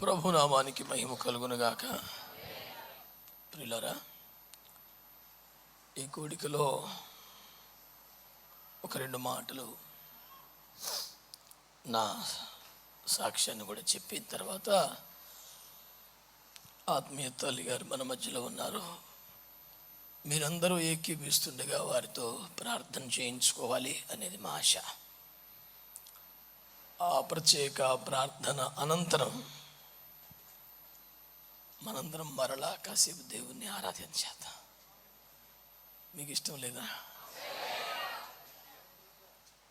ప్రభునామానికి మహిమ కలుగునుగాక. ప్రియులారా, ఈ కూడికలో ఒక రెండు మాటలు నా సాక్ష్యాన్ని కూడా చెప్పిన తర్వాత ఆత్మీయ తల్లి గారు మన మధ్యలో ఉన్నారు. మీరందరూ ఏకీభిస్తుండగా వారితో ప్రార్థన చేయించుకోవాలి అనేది మా ఆశ. ఆ ప్రత్యేక ప్రార్థన అనంతరం మనందరం మరలా కాసేపు దేవుణ్ణి ఆరాధించేద్దాం. మీకు ఇష్టం లేదా?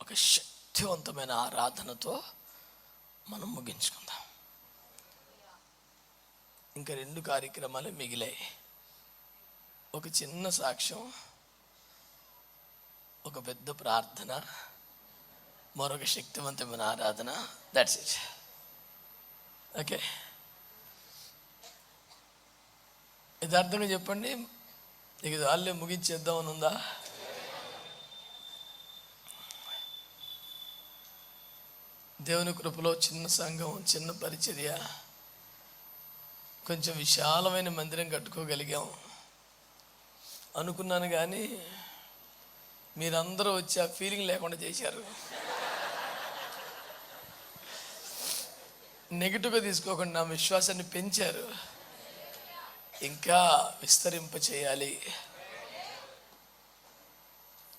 ఒక శక్తివంతమైన ఆరాధనతో మనం ముగించుకుందాం. ఇంకా రెండు కార్యక్రమాలు మిగిలాయి. ఒక చిన్న సాక్ష్యం, ఒక పెద్ద ప్రార్థన, మరొక శక్తివంతమైన ఆరాధన. That's it. ఓకే, యథార్థంగా చెప్పండి, నీకు వాళ్ళే ముగించేద్దామని ఉందా? దేవుని కృపలో చిన్న సంఘం, చిన్న పరిచర్య, కొంచెం విశాలమైన మందిరం కట్టుకోగలిగాం అనుకున్నాను. కానీ మీరందరూ వచ్చి ఆ ఫీలింగ్ లేకుండా చేశారు. నెగిటివ్గా తీసుకోకుండా నా విశ్వాసాన్ని పెంచారు. ఇంకా విస్తరింప చేయాలి.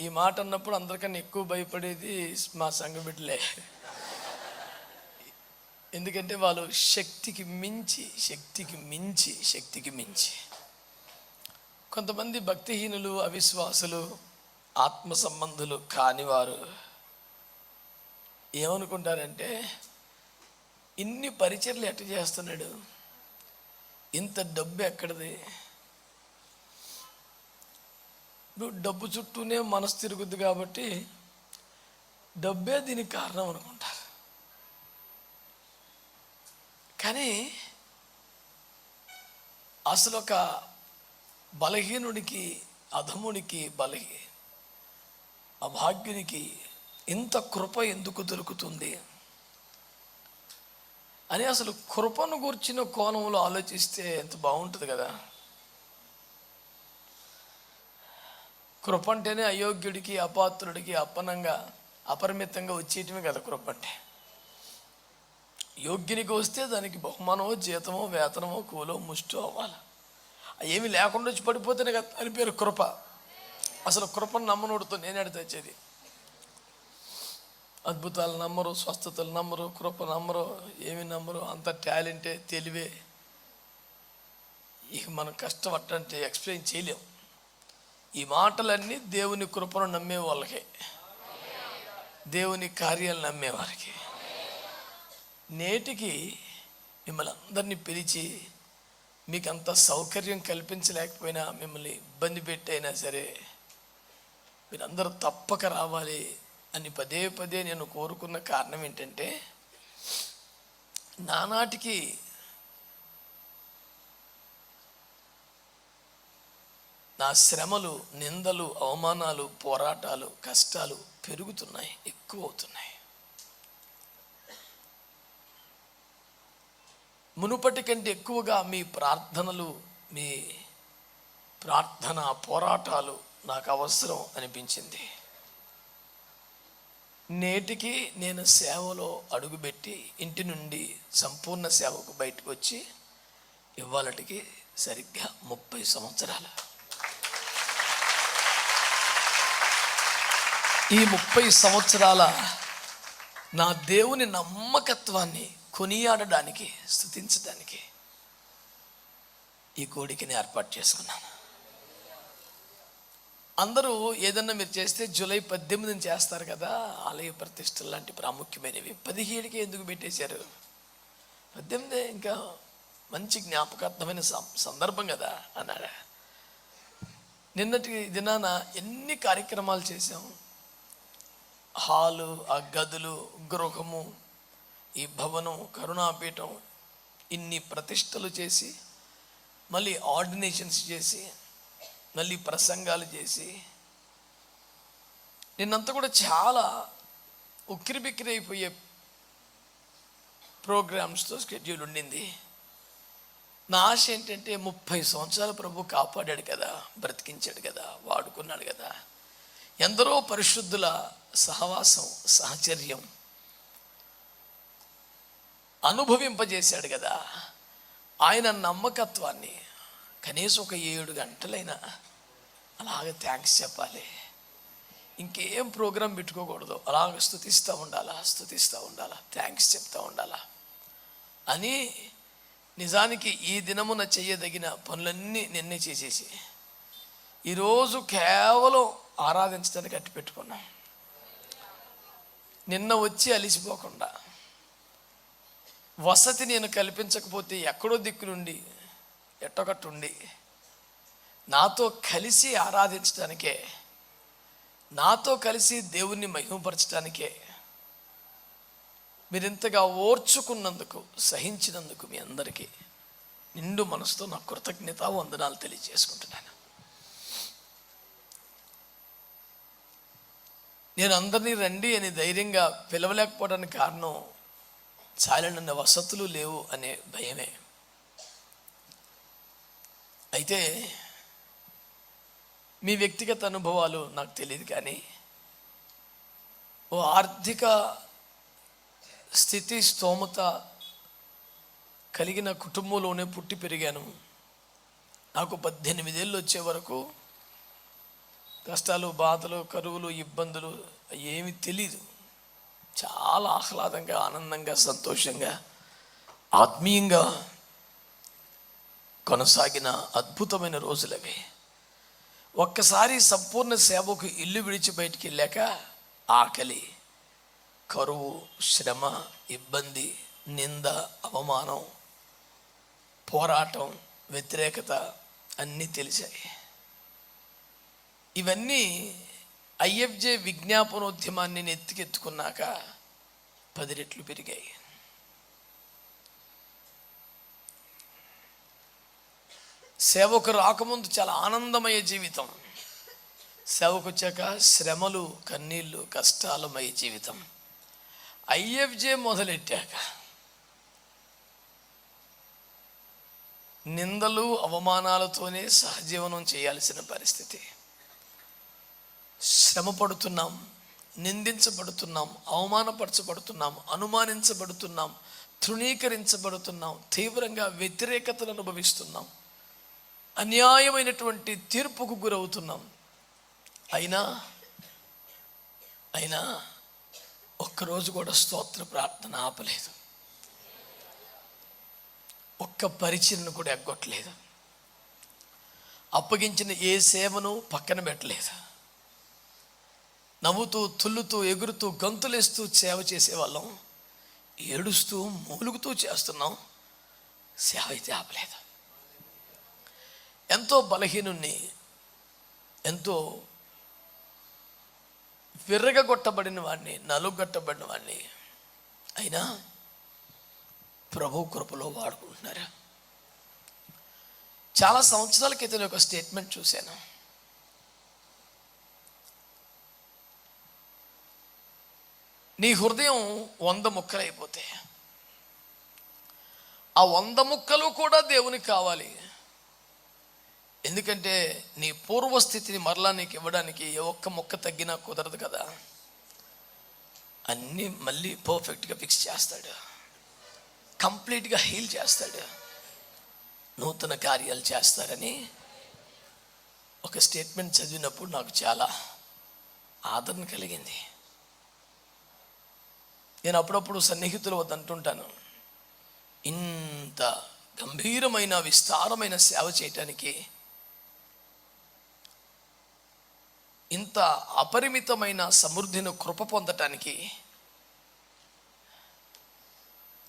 ఈ మాట అన్నప్పుడు అందరికన్నా ఎక్కువ భయపడేది మా సంఘ బిడ్డలే. ఎందుకంటే వాళ్ళు శక్తికి మించి కొంతమంది భక్తిహీనులు, అవిశ్వాసులు, ఆత్మ సంబంధులు కానివారు ఏమనుకుంటారంటే, ఇన్ని పరిచర్లు ఎట్ట చేస్తున్నాడు, ఇంత డబ్బు ఎక్కడిది? నువ్వు డబ్బు చుట్టూనే మనసు తిరుగుద్ది కాబట్టి డబ్బే దీనికి కారణం అనుకుంటారు. కానీ అసలు ఒక బలహీనుడికి, అధమునికి, అభాగ్యునికి ఇంత కృప ఎందుకు దొరుకుతుంది అని అసలు కృపను గుర్చిన కోణంలో ఆలోచిస్తే ఎంత బాగుంటుంది కదా. కృప అంటేనే అయోగ్యుడికి, అపాత్రుడికి అప్పనంగా, అపరిమితంగా వచ్చేయటమే కదా కృప అంటే. యోగ్యునికి వస్తే దానికి బహుమానమో, జీతమో, వేతనమో, కూలో, ముష్టో అవ్వాలి. ఏమి లేకుండా వచ్చి పడిపోతేనే కదా అని పేరు కృప. అసలు కృపను నమ్మనోడితో నేనేడు తెచ్చేది. అద్భుతాలు నమ్మరు, స్వస్థతలు నమ్మరు, కృప నమ్మరు, ఏమి నమ్మరు. అంత టాలెంటే, తెలివే. ఇక మనం కష్టపట్టంటే ఎక్స్ప్లెయిన్ చేయలేం. ఈ మాటలన్నీ దేవుని కృపను నమ్మే వాళ్ళకే, దేవుని కార్యాలు నమ్మేవారికి. నేటికి మిమ్మల్ని అందరినీ పిలిచి మీకు అంత సౌకర్యం కల్పించలేకపోయినా, మిమ్మల్ని ఇబ్బంది పెట్టైనా సరే మీరందరూ తప్పక రావాలి అని పదే పదే నేను కోరుకున్న కారణం ఏంటంటే, నానాటికి నా శ్రమలు, నిందలు, అవమానాలు, పోరాటాలు, కష్టాలు పెరుగుతున్నాయి, ఎక్కువ అవుతున్నాయి. మునుపటి కంటే ఎక్కువగా మీ ప్రార్థనలు, మీ ప్రార్థన పోరాటాలు నాకు అవసరం అనిపించింది. నేటికి నేను సేవలో అడుగుపెట్టి ఇంటి నుండి సంపూర్ణ సేవకు బయటకు వచ్చి ఇవాళటికి సరిగ్గా 30 సంవత్సరాలు. ఈ 30 సంవత్సరాల నా దేవుని నమ్మకత్వాన్ని కొనియాడడానికి, స్తుతించడానికి ఈ కోడికని ఏర్పాటు చేసుకున్నాను. అందరూ ఏదన్నా మీరు చేస్తే జూలై 18 చేస్తారు కదా, ఆలయ ప్రతిష్టలు లాంటి ప్రాముఖ్యమైనవి. 17కి ఎందుకు పెట్టేశారు? 18 ఇంకా మంచి జ్ఞాపకార్థమైన సందర్భం కదా అన్నాడు. నిన్నటి దినాన ఎన్ని కార్యక్రమాలు చేశాం. హాలు, ఆ గదులు, గృహము, ఈ భవనం, కరుణాపీఠం, ఇన్ని ప్రతిష్టలు చేసి, మళ్ళీ ఆర్డినేషన్స్ చేసి, మళ్ళీ ప్రసంగాలు చేసి, నిన్నంతా కూడా చాలా ఉక్కిరిబిక్కిరి అయిపోయే ప్రోగ్రామ్స్తో షెడ్యూల్ ఉండింది. నా ఆశ ఏంటంటే 30 సంవత్సరాలు ప్రభు కాపాడాడు కదా, బ్రతికించాడు కదా, వాడుకున్నాడు కదా, ఎందరో పరిశుద్ధుల సహవాసం సహచర్యం అనుభవింపజేశాడు కదా, ఆయన నమ్మకత్వాన్ని కనీసం ఒక 7 గంటలైనా అలాగే థ్యాంక్స్ చెప్పాలి. ఇంకేం ప్రోగ్రాం పెట్టుకోకూడదు, అలాగ స్తుతిస్తూ ఉండాలా, థ్యాంక్స్ చెప్తూ ఉండాలా అని నిజానికి ఈ దినమున చేయదగిన పనులన్నీ నిన్నే చేసేసి ఈరోజు కేవలం ఆరాధించడానికి అట్టి పెట్టుకున్నాం. నిన్న వచ్చి అలిసిపోకుండా వసతి నేను కల్పించకపోతే ఎక్కడో దిక్కు నుండి ఎట్టొకట్టుండి నాతో కలిసి ఆరాధించడానికే, నాతో కలిసి దేవుణ్ణి మహిమపరచడానికే మీరింతగా ఓర్చుకున్నందుకు, సహించినందుకు మీ అందరికీ నిండు మనసుతో నా కృతజ్ఞత వందనాలు తెలియజేసుకుంటున్నాను. నేను అందరినీ రండి అని ధైర్యంగా పిలవలేకపోవడానికి కారణం చాలినన్ని వసతులు లేవు అనే భయమే. అయితే మీ వ్యక్తిగత అనుభవాలు నాకు తెలియదు, కానీ ఓ ఆర్థిక స్థితి స్తోమత కలిగిన కుటుంబంలోనే పుట్టి పెరిగాను. నాకు 18 ఏళ్ళు వచ్చే వరకు కష్టాలు, బాధలు, కరువులు, ఇబ్బందులు ఏమీ తెలీదు. చాలా ఆహ్లాదంగా, ఆనందంగా, సంతోషంగా, ఆత్మీయంగా కొనసాగిన అద్భుతమైన రోజులవి. ఒక్కసారి సంపూర్ణ సేవకు ఇల్లు విడిచి బయటికి వెళ్ళాక ఆకలి, కరువు, శ్రమ, ఇబ్బంది, నింద, అవమానం, పోరాటం, వ్యతిరేకత అన్నీ తెలిసాయి. ఇవన్నీ ఐఎఫ్జే విజ్ఞాపనోద్యమాన్ని ఎత్తుకెత్తుకున్నాక 10 రెట్లు పెరిగాయి. సేవకు రాకముందు చాలా ఆనందమయ జీవితం, సేవకు వచ్చాక శ్రమలు, కన్నీళ్ళు, కష్టాలమయ జీవితం. ఐఎఫ్జే మొదలెట్టాక నిందలు, అవమానాలతోనే సహజీవనం చేయాల్సిన పరిస్థితి. శ్రమ పడుతున్నాం, నిందించబడుతున్నాం, అవమానపరచబడుతున్నాం, అనుమానించబడుతున్నాం, తృణీకరించబడుతున్నాం, తీవ్రంగా వ్యతిరేకతను అనుభవిస్తున్నాం, అన్యాయమైనటువంటి తీర్పుకు గురవుతున్నాం. అయినా ఒక్కరోజు కూడా స్తోత్ర ప్రార్థన ఆపలేదు, ఒక్క పరిచయను కూడా ఎగ్గొట్టలేదు, అప్పగించిన ఏ సేవను పక్కన పెట్టలేదు. నవ్వుతూ, తుల్లుతూ, ఎగురుతూ, గంతులేస్తూ సేవ చేసేవాళ్ళం. ఏడుస్తూ, మూలుగుతూ చేస్తున్నాం, సేవ అయితే ఆపలేదు. ఎంతో బలహీనుణ్ణి, ఎంతో విర్రగొట్టబడిన వాడిని, నలుగొట్టబడిన వాడిని, అయినా ప్రభు కృపలో వాడుకుంటున్నారు. చాలా సంవత్సరాల క్రితం ఒక స్టేట్మెంట్ చూశాను. నీ హృదయం 100 ముక్కలు అయిపోతే ఆ 100 ముక్కలు కూడా దేవునికి కావాలి. ఎందుకంటే నీ పూర్వస్థితిని మరలా నీకు ఇవ్వడానికి ఏ ఒక్క ముక్క తగ్గినా కుదరదు కదా. అన్నీ మళ్ళీ పర్ఫెక్ట్గా ఫిక్స్ చేస్తాడు, కంప్లీట్గా హీల్ చేస్తాడు, నూతన కార్యాలు చేస్తారని ఒక స్టేట్మెంట్ చదివినప్పుడు నాకు చాలా ఆదరణ కలిగింది. నేను అప్పుడప్పుడు సన్నిహితుల వద్ద అంటుంటాను, ఇంత గంభీరమైన విస్తారమైన సేవ చేయటానికి, ఇంత అపరిమితమైన సమృద్ధిని కృప పొందటానికి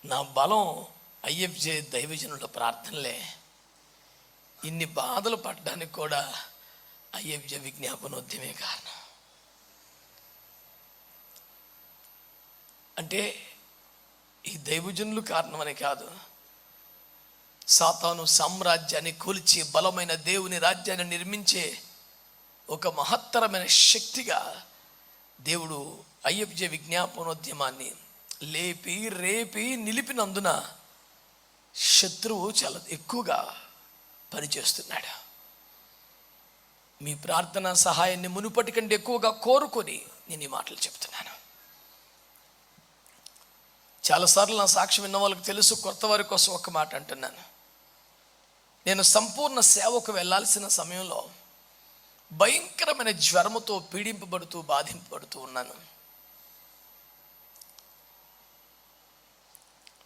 నా బలం ఐఎఫ్జే దైవజనుల ప్రార్థనలే. ఇన్ని బాధలు పడడానికి కూడా ఐఎఫ్జే విజ్ఞాపనోద్యమే కారణం. అంటే ఈ దైవజనులు కారణమని కాదు, సాతాను సామ్రాజ్యాన్ని కూల్చి బలమైన దేవుని రాజ్యాన్ని నిర్మించే ఒక మహత్తరమైన శక్తిగా దేవుడు ఐఎఫ్జే విజ్ఞాపనోద్యమాన్ని లేపి రేపి నిలిపినందున శత్రువు చాలా ఎక్కువగా పనిచేస్తున్నాడు. మీ ప్రార్థనా సహాయాన్ని మునుపటి కంటే ఎక్కువగా కోరుకొని నేను ఈ మాటలు చెప్తున్నాను. చాలాసార్లు నా సాక్ష్యం విన్న వాళ్ళకి తెలుసు. కొత్త వారి కోసం ఒక మాట అంటున్నాను. నేను సంపూర్ణ సేవకు వెళ్ళాల్సిన సమయంలో భయంకరమైన జ్వరముతో పీడింపబడుతూ బాధింపబడుతూ ఉన్నాను.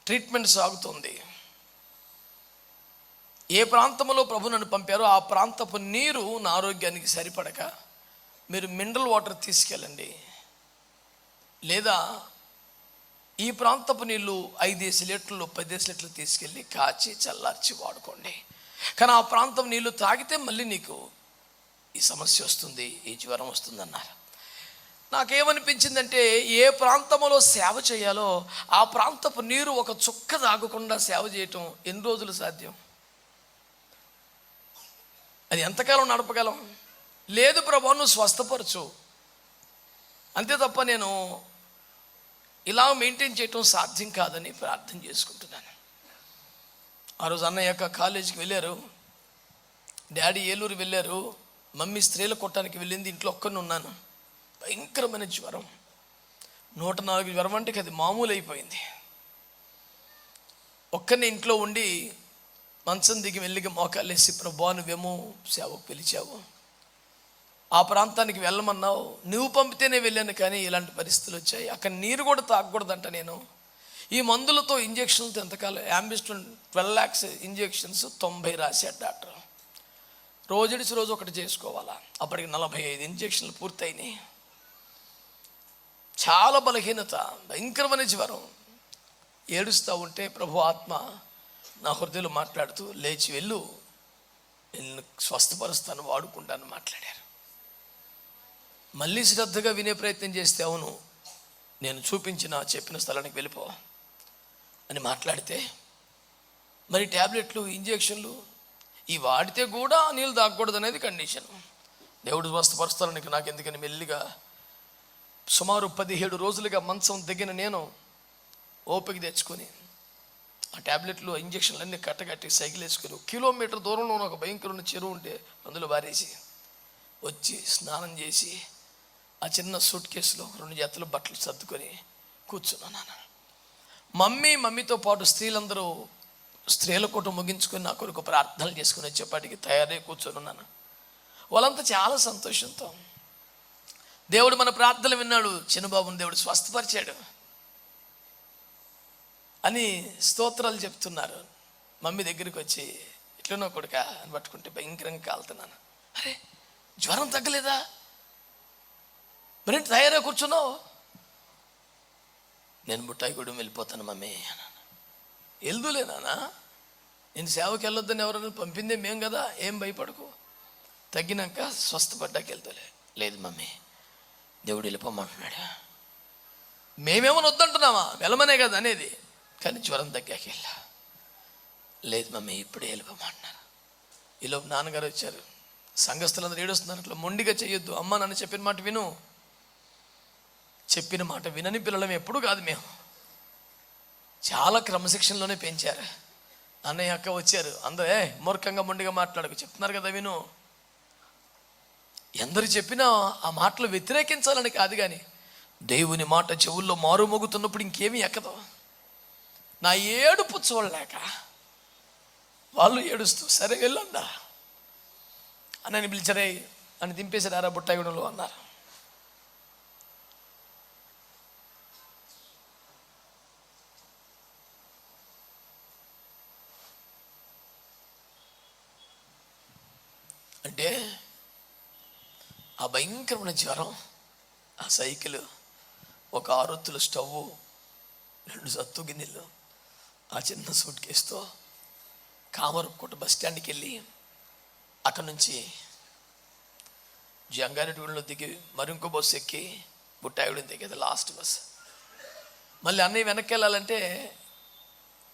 ట్రీట్మెంట్ సాగుతుంది. ఏ ప్రాంతంలో ప్రభు నన్ను పంపారో ఆ ప్రాంతపు నీరు నా ఆరోగ్యానికి సరిపడక మీరు మినరల్ వాటర్ తీసుకెళ్ళండి, లేదా ఈ ప్రాంతపు నీళ్ళు 5 లీటర్లు 10 లీటర్లు తీసుకెళ్ళి కాచి చల్లార్చి వాడుకోండి. కానీ ఆ ప్రాంతం నీళ్ళు తాగితే మళ్ళీ నీకు ఈ సమస్య వస్తుంది, ఈ జ్వరం వస్తుంది అన్నారు. నాకేమనిపించిందంటే, ఏ ప్రాంతంలో సేవ చేయాలో ఆ ప్రాంతపు నీరు ఒక చుక్క తాగకుండా సేవ చేయటం ఎన్ని రోజులు సాధ్యం? అది ఎంతకాలం నడపగలం? లేదు ప్రభు, నువ్వు స్వస్థపరచు అంతే తప్ప నేను ఇలా మెయింటైన్ చేయటం సాధ్యం కాదని ప్రార్థన చేసుకుంటున్నాను. ఆ రోజు అన్నయ్య కాలేజీకి వెళ్ళారు, డాడీ ఏలూరు వెళ్ళారు, మమ్మీ స్త్రీల కొట్టానికి వెళ్ళింది, ఇంట్లో ఒక్కరిని ఉన్నాను. భయంకరమైన జ్వరం, 104 జ్వరం అంటే అది మామూలు అయిపోయింది. ఒక్కరిని ఇంట్లో ఉండి మంచం దిగి వెళ్ళిగా మోకాళ్ళేసి, ప్రభా నువ్వేమో సేవకు పిలిచావు, ఆ ప్రాంతానికి వెళ్ళమన్నావు, నువ్వు పంపితేనే వెళ్ళాను, కానీ ఇలాంటి పరిస్థితులు వచ్చాయి, అక్కడ నీరు కూడా తాగకూడదంట. నేను ఈ మందులతో ఇంజక్షన్లతో ఎంతకాలం, యాంబిస్టన్ 12 lakhs ఇంజక్షన్స్ 90 రాశాడు డాక్టర్. రోజుడిచి రోజు ఒకటి చేసుకోవాలా. అప్పటికి 45 ఇంజక్షన్లు పూర్తయినాయి. చాలా బలహీనత, భయంకరమైన జ్వరం. ఏడుస్తూ ఉంటే ప్రభు ఆత్మ నా హృదయంలో మాట్లాడుతూ, లేచి వెళ్ళు, నేను స్వస్థపరుస్తాను, వాడుకుంటాను మాట్లాడారు. మళ్ళీ శ్రద్ధగా వినే ప్రయత్నం చేస్తే, అవును నేను చెప్పిన స్థలానికి వెళ్ళిపో అని మాట్లాడితే, మరి ట్యాబ్లెట్లు ఇంజక్షన్లు ఈ వాడితే కూడా నీళ్ళు తాగకూడదు అనేది కండిషన్. దేవుడు స్వస్థపరుస్తానికి నాకు ఎందుకని మెల్లిగా సుమారు 17 రోజులుగా మంచం దిగిన నేను ఓపిక తెచ్చుకొని ఆ ట్యాబ్లెట్లు ఇంజక్షన్లు అన్నీ కట్టగట్టి సైకిల్ వేసుకొని 1 కిలోమీటర్ దూరంలో ఒక భయంకరమైన చెరువు ఉంటే అందులో వారేసి వచ్చి స్నానం చేసి ఆ చిన్న సూట్ కేసులో 2 జతలు బట్టలు సర్దుకొని కూర్చున్నాను. మమ్మీతో పాటు స్త్రీల కూట ముగించుకొని నా కొరకు ప్రార్థనలు చేసుకుని వచ్చేపాటికి తయారై కూర్చొని ఉన్నాను. వాళ్ళంతా చాలా సంతోషంతో, దేవుడు మన ప్రార్థనలు విన్నాడు, చిన్నబాబుని దేవుడు స్వస్థపరిచాడు అని స్తోత్రాలు చెప్తున్నారు. మమ్మీ దగ్గరికి వచ్చి, ఎట్లనో కొడుక అని పట్టుకుంటే భయంకరంగా కాలుతున్నాను. అరే జ్వరం తగ్గలేదా, మరేంటి తయారై కూర్చున్నావు? నేను బుట్టాయిగూడెం వెళ్ళిపోతాను మమ్మీ అన్నాను. వెళ్దులేనా, నేను సేవకి వెళ్ళొద్దని ఎవరైనా పంపిందే మేం కదా, ఏం భయపడకు, తగ్గినాక స్వస్థపడ్డాక వెళ్తలే. లేదు మమ్మీ దేవుడు వెళ్ళిపోమంటున్నాడు. మేమేమని వద్దంటున్నామా, వెళ్ళమనే కదా అనేది, కానీ జ్వరం తగ్గాక వెళ్ళా. లేదు మమ్మీ ఇప్పుడే వెళ్ళిపోమంటున్నారు. ఈలోపు నాన్నగారు వచ్చారు. సంఘస్థులందరూ ఏడుస్తున్నారు, అట్లా మొండిగా చెయ్యొద్దు, అమ్మ నన్ను చెప్పిన మాట విను. చెప్పిన మాట వినని పిల్లలం ఎప్పుడు కాదు మేము, చాలా క్రమశిక్షణలోనే పెంచారు. అన్నయ్య అక్క వచ్చారు, అందరూ మూర్ఖంగా మొండిగా మాట్లాడకు, చెప్తున్నారు కదా విను. ఎందరు చెప్పినా ఆ మాటలు వ్యతిరేకించాలని కాదు, కానీ దేవుని మాట చెవుల్లో మారు మోగుతున్నప్పుడు ఇంకేమీ ఎక్కదు. నా ఏడుపు చూడలేక వాళ్ళు ఏడుస్తూ, సరే వెళ్ళండా అన్నని పిలిచారే అని దింపేశారా బుట్టాయిగూడెంలో అన్నారు. అంటే ఆ భయంకరమైన జ్వరం, ఆ సైకిల్, ఒక 6 ఒత్తుల స్టవ్, 2 సత్తు గిన్నెలు, ఆ చిన్న సూట్ కేసుతో కామరపుకోట బస్ స్టాండ్కి వెళ్ళి అక్కడ నుంచి జంగారెడ్డిగూడెంలో దిగి మరి ఇంకో బస్సు ఎక్కి బుట్టాయిగూడెం దిగేది లాస్ట్ బస్. మళ్ళీ అన్నయ్య వెనక్కి వెళ్ళాలంటే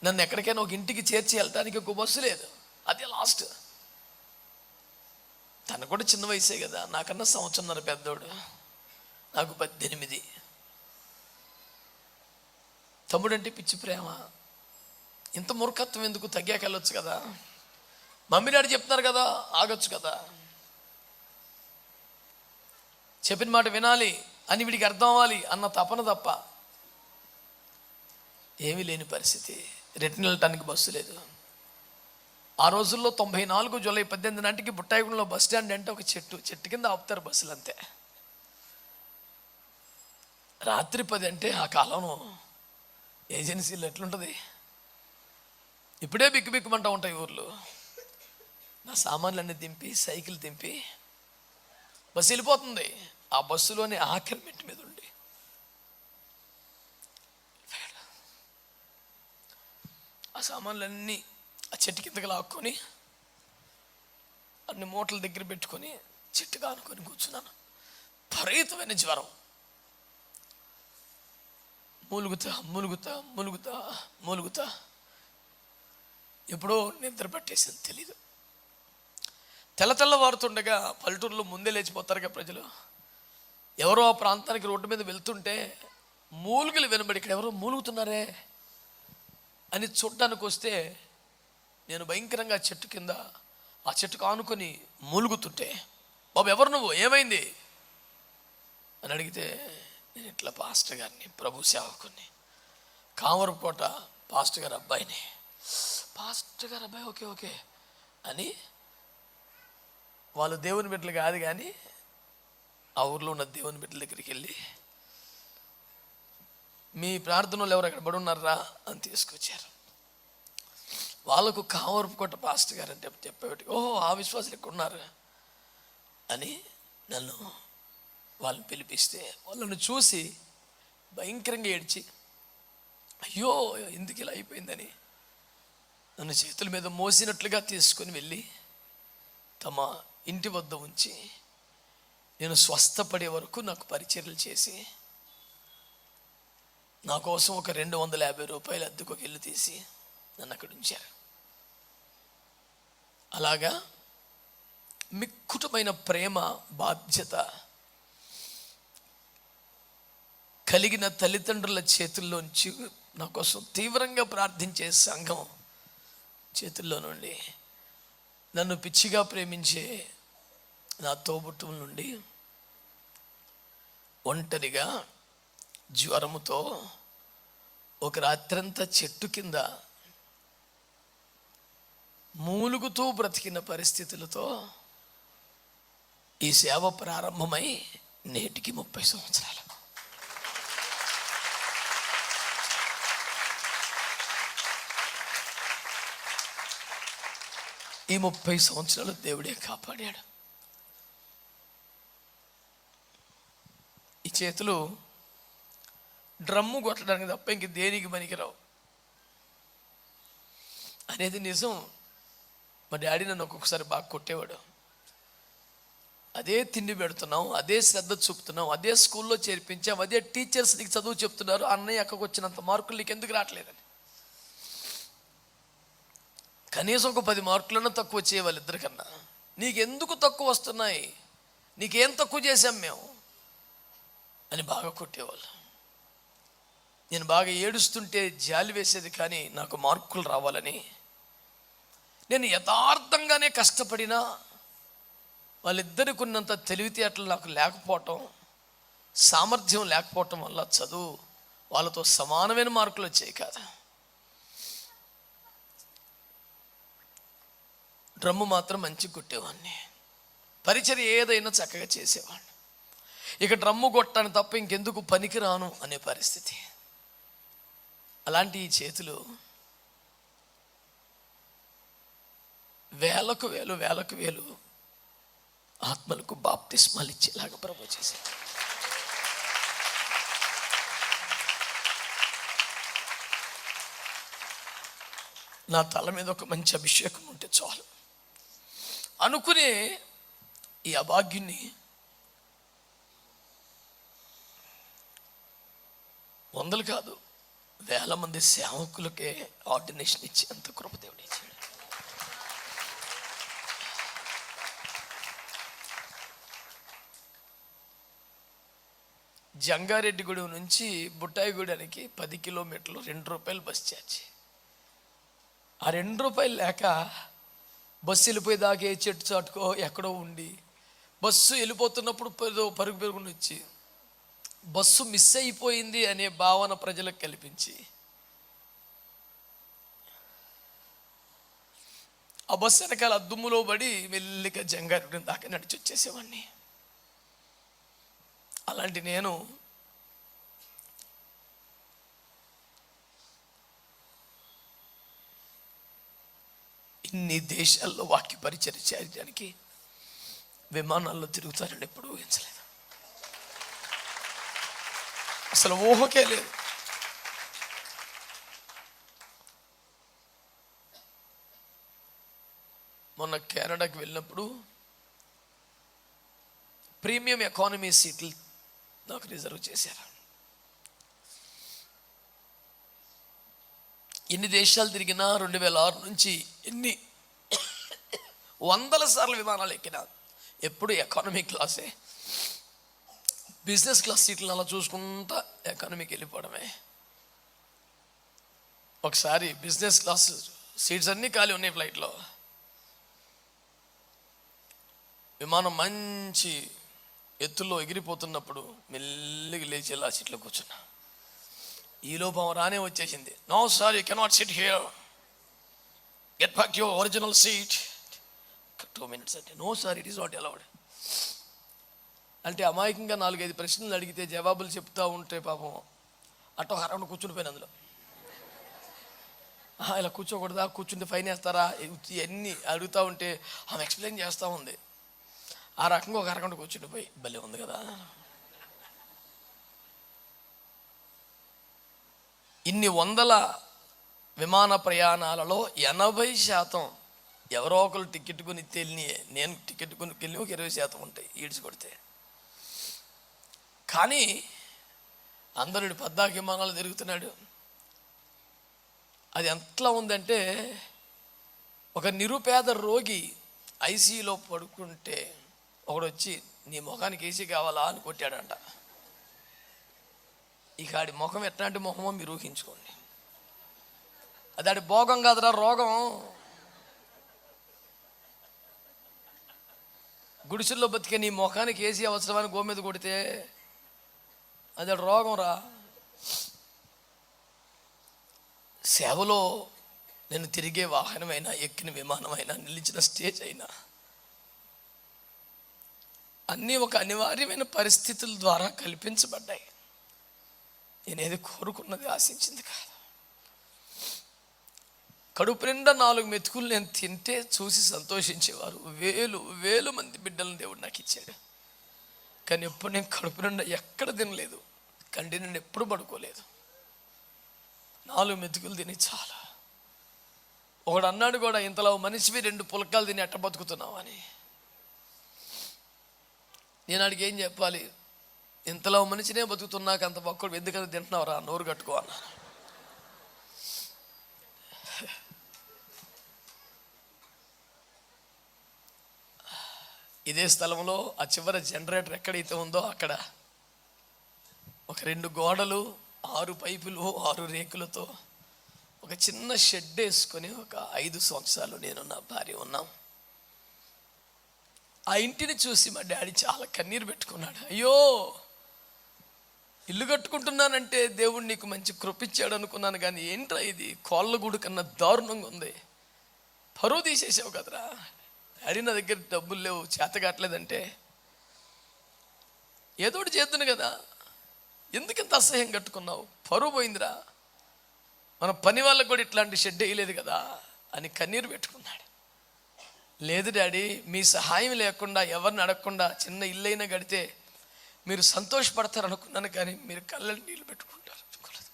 నన్ను ఎక్కడికైనా ఒక ఇంటికి చేర్చి వెళ్ళటానికి ఒక బస్సు లేదు, అదే లాస్ట్. తను కూడా చిన్న వయసే కదా, నాకన్నా 1.5 సంవత్సరం పెద్దోడు, నాకు 18. తమ్ముడంటే పిచ్చి ప్రేమ. ఇంత మూర్ఖత్వం ఎందుకు? తగ్గాక వెళ్ళొచ్చు కదా. మమ్మీ డాడీ చెప్తున్నారు కదా, ఆగొచ్చు కదా. చెప్పిన మాట వినాలి అని వీడికి అర్థం అవ్వాలి అన్న తపన తప్ప ఏమీ లేని పరిస్థితి. రిటర్న్ వెళ్ళటానికి బస్సు లేదు. ఆ రోజుల్లో 94 జూలై 18 నాటికి బుట్టాయిగూడెంలో బస్ స్టాండ్ అంటే ఒక చెట్టు కింద ఆపుతారు బస్సులు అంతే. రాత్రి 10 అంటే ఆ కాలంలో ఏజెన్సీలు ఎట్లుంటుంది? ఇప్పుడే బిక్కుమంటూ ఉంటాయి ఊర్లు. నా సామాన్లన్నీ దింపి, సైకిల్ దింపి బస్సు వెళ్ళిపోతుంది. ఆ బస్సులోనే ఆఖరి మెట్టు మీద ఉండి ఆ సామాన్లన్నీ ఆ చెట్టు కిందకి లాక్కొని అన్ని మూటల దగ్గర పెట్టుకొని చెట్టుగా అనుకొని కూర్చున్నాను. విపరీతమైన జ్వరం. మూలుగుతా ఎప్పుడో నిద్ర పట్టేసింది తెలీదు. తెల్లవారుతుండగా పల్లెటూరులో ముందే లేచిపోతారుగా ప్రజలు. ఎవరో ఆ ప్రాంతానికి రోడ్డు మీద వెళ్తుంటే మూలుగులు వినబడి ఇక్కడ ఎవరో మూలుగుతున్నారే అని చూడ్డానికి వస్తే నేను భయంకరంగా చెట్టు కింద ఆ చెట్టుకు ఆనుకొని మూలుగుతుంటే, బాబు ఎవరు నువ్వు, ఏమైంది అని అడిగితే, నేను ఇట్లా పాస్టర్ గారిని, ప్రభు సేవకుని, కామరపుకోట పాస్టర్ గారి అబ్బాయిని. పాస్టర్ గారు అబ్బాయి, ఓకే అని. వాళ్ళు దేవుని బిడ్డలు కాదు కానీ ఆ ఊర్లో ఉన్న దేవుని బిడ్డల దగ్గరికి వెళ్ళి, మీ ప్రార్థనలు ఎవరు అక్కడ పడున్నారా అని తీసుకొచ్చారు. వాళ్ళకు కామరపుకోట పాస్టర్ గారు అంటే చెప్పేవాటి, ఓహో ఆ విశ్వాసులు ఇక్కడ ఉన్నారు అని నన్ను వాళ్ళని పిలిపిస్తే, వాళ్ళను చూసి భయంకరంగా ఏడ్చి, అయ్యో ఎందుకు ఇలా అయిపోయిందని నన్ను చేతుల మీద మోసినట్లుగా తీసుకొని వెళ్ళి తమ ఇంటి వద్ద ఉంచి నేను స్వస్థపడే వరకు నాకు పరిచర్యలు చేసి నా కోసం ఒక 250 రూపాయలు అద్దెకు ఒక ఇల్లు తీసి నన్ను అక్కడ ఉంచారు. అలాగా మిక్కుటమైన ప్రేమ, బాధ్యత కలిగిన తల్లిదండ్రుల చేతుల్లోంచి నా కోసం తీవ్రంగా ప్రార్థించే సంఘం చేతుల్లో నుండి, నన్ను పిచ్చిగా ప్రేమించే నా తోబుట్టువుల నుండి ఒంటరిగా జ్వరముతో ఒక రాత్రంతా చెట్టు కింద మూలుగుతూ బ్రతికిన పరిస్థితులతో ఈ సేవ ప్రారంభమై నేటికి 30 సంవత్సరాలు. ఈ 30 సంవత్సరాలు దేవుడే కాపాడాడు. ఈ చేతులు డ్రమ్ము కొట్టడానికి తప్ప ఇంక దేనికి పనికిరావు అనేది నిజం. మా డాడీ నన్ను ఒక్కొక్కసారి బాగా కొట్టేవాడు. అదే తిండి పెడుతున్నాం, అదే శ్రద్ధ చూపుతున్నాం, అదే స్కూల్లో చేర్పించాం, అదే టీచర్స్ నీకు చదువు చెప్తున్నారు, అన్నయ్య అక్కకు వచ్చినంత మార్కులు నీకు ఎందుకు రావట్లేదని. కనీసం ఒక 10 మార్కులన్నా తక్కువ వచ్చేవి వాళ్ళిద్దరికన్నా. నీకెందుకు తక్కువ వస్తున్నాయి, నీకేం తక్కువ చేశాం మేము అని బాగా కొట్టేవాళ్ళు. నేను బాగా ఏడుస్తుంటే జాలి వేసేది, కానీ నాకు మార్కులు రావాలని నేను యథార్థంగానే కష్టపడినా వాళ్ళిద్దరికి ఉన్నంత తెలివితేటలు నాకు లేకపోవటం, సామర్థ్యం లేకపోవటం వల్ల చదువు వాళ్ళతో సమానమైన మార్కులు వచ్చాయి కాదు. డ్రమ్ము మాత్రం మంచిగా కొట్టేవాడిని, పరిచర్య ఏదైనా చక్కగా చేసేవాడిని. ఇక డ్రమ్ము కొట్టాను తప్ప ఇంకెందుకు పనికిరాను అనే పరిస్థితి. అలాంటి ఈ చేతులు వేలకు వేలు ఆత్మలకు బాప్తిస్మాలు ఇచ్చేలాగా ప్రభు చేశారు. నా తల మీద ఒక మంచి అభిషేకం ఉంటే చాలు అనుకునే ఈ అభాగ్యుని వందలు కాదు, 1000 మంది సేవకులకే ఆర్డినేషన్ ఇచ్చి అంత కృప దేవుడు ఇచ్చాడు. జంగారెడ్డిగూడెం నుంచి బుట్టాయిగూడెనికి 10 కిలోమీటర్లు, ₹2 బస్ ఛార్జ్. ఆ ₹2 లేక బస్సు వెళ్ళిపోయేదాకే చెట్టు చాటుకో ఎక్కడో ఉండి, బస్సు వెళ్ళిపోతున్నప్పుడు పరుగు పెరుగుని వచ్చి బస్సు మిస్ అయిపోయింది అనే భావన ప్రజలకు కల్పించి ఆ బస్సు వెనకాల దుమ్ములో పడి మెల్లిగా జంగారెడ్డి దాకా నడిచి వచ్చేసేవాడిని. అలాంటి నేను ఇన్ని దేశాల్లో వాక్య పరిచర్య చేయడానికి విమానాల్లో తిరుగుతారని ఎప్పుడు ఊహించలేదు. అసలు ఊహకే లేదు. మొన్న కెనడాకి వెళ్ళినప్పుడు ప్రీమియం ఎకానమీ సీట్లు నాకు రిజర్వ్ చేశారు. ఎన్ని దేశాలు తిరిగినా 2006 నుంచి ఎన్ని వందల సార్లు విమానాలు ఎక్కినా ఎప్పుడు ఎకానమీ క్లాసే. బిజినెస్ క్లాస్ సీట్లు అలా చూసుకుంటా ఎకానమీకి వెళ్ళిపోవడమే. ఒకసారి బిజినెస్ క్లాస్ సీట్స్ అన్నీ ఖాళీ ఉన్నాయి ఫ్లైట్లో. విమానం మంచి ఎత్తుల్లో ఎగిరిపోతున్నప్పుడు మెల్లిగా లేచి వెళ్ళి ఆ సీట్లో కూర్చున్నా. ఈ లోపం రానే వచ్చేసింది. No sir, you cannot sit here, get back your original seat. 2 minutes అంటే no sir, it is not allowed అంటే అమాయకంగా 4-5 ప్రశ్నలు అడిగితే జవాబులు చెప్తా ఉంటే పాపం అటో అరౌండ్ కూర్చుని అందులో ఇలా కూర్చోకూడదా, కూర్చుంటే ఫైన్ వేస్తారా, ఇవన్నీ అడుగుతూ ఉంటే ఆమె ఎక్స్ప్లెయిన్ చేస్తూ ఉంది. ఆ రకంగా ఒక అరగంట కూర్చుండిపోయి భలే ఉంది కదా. ఇన్ని వందల విమాన ప్రయాణాలలో 80% ఎవరో ఒకరు టికెట్ కొని తెలియని, నేను టికెట్ కొనుక్కెళ్ళి ఒక 20% ఉంటాయి ఈడ్చి కొడితే. కానీ అందరుడు 14 విమానాలు తిరుగుతున్నాడు. అది ఎంతలా ఉందంటే, ఒక నిరుపేద రోగి ఐసీయూలో పడుకుంటే ఒకడు వచ్చి నీ ముఖానికి ఏసీ కావాలా అని కొట్టాడంట. ఇక ఆడి ముఖం ఎట్లాంటి ముఖమో మీరు ఊహించుకోండి. అది ఆడి భోగం కాదురా, రోగం. గుడిసెల్లో బతికే నీ ముఖానికి ఏసీ అవసరమని గో మీద కొడితే అది రోగం రా. సేవలో నేను తిరిగే వాహనమైనా, ఎక్కిన విమానమైనా, నిలిచిన స్టేజ్ అయినా అన్నీ ఒక అనివార్యమైన పరిస్థితుల ద్వారా కల్పించబడ్డాయి. నేనేది కోరుకున్నది, ఆశించింది కాదు. కడుపు నిండా 4 మెతుకులు నేను తింటే చూసి సంతోషించేవారు వేలు మంది బిడ్డలను దేవుడు నాకు ఇచ్చాడు. కానీ ఎప్పుడు నేను కడుపు నిండా ఎక్కడ తినలేదు, కంటి నిండా ఎప్పుడు పడుకోలేదు. 4 మెతుకులు తిని చాలా. ఒకడు అన్నాడు కూడా, ఇంతలో మనిషివి 2 పుల్కాలు తిని ఎట్ట బతుకుతున్నావు అని. నేను అడిగి ఏం చెప్పాలి, ఇంతలో మనిషినే బతుకుతున్నాక అంత పక్కడు ఎందుకని తింటున్నావురా, నోరు కట్టుకో అన్నాను. ఇదే స్థలంలో ఆ చివరి జనరేటర్ ఎక్కడైతే ఉందో అక్కడ ఒక 2 గోడలు, 6 పైపులు, 6 రేకులతో ఒక చిన్న షెడ్ వేసుకొని ఒక 5 సంవత్సరాలు నేను నా భార్య ఉన్నాం. ఆ ఇంటిని చూసి మా డాడీ చాలా కన్నీరు పెట్టుకున్నాడు. అయ్యో, ఇల్లు కట్టుకుంటున్నానంటే దేవుడు నీకు మంచి కృపించాడు అనుకున్నాను, కానీ ఏంట్రా ఇది కోళ్ళగూడు కన్నా దారుణంగా ఉంది, పరువు తీసేసావు కదరా. డాడీ నా దగ్గర డబ్బులు లేవు, చేత కావట్లేదంటే ఏదోటి చేద్దును కదా, ఎందుకంత అసహ్యం కట్టుకున్నావు, పరువు పోయిందిరా, మన పని వాళ్ళకు కూడా ఇట్లాంటి షెడ్ వేయలేదు కదా అని కన్నీరు పెట్టుకున్నాడు. లేదు డాడీ, మీ సహాయం లేకుండా ఎవరిని అడగకుండా చిన్న ఇల్లైనా కడితే మీరు సంతోషపడతారు అనుకున్నాను, కానీ మీరు కళ్ళని నీళ్ళు పెట్టుకుంటారు అనుకోలేదు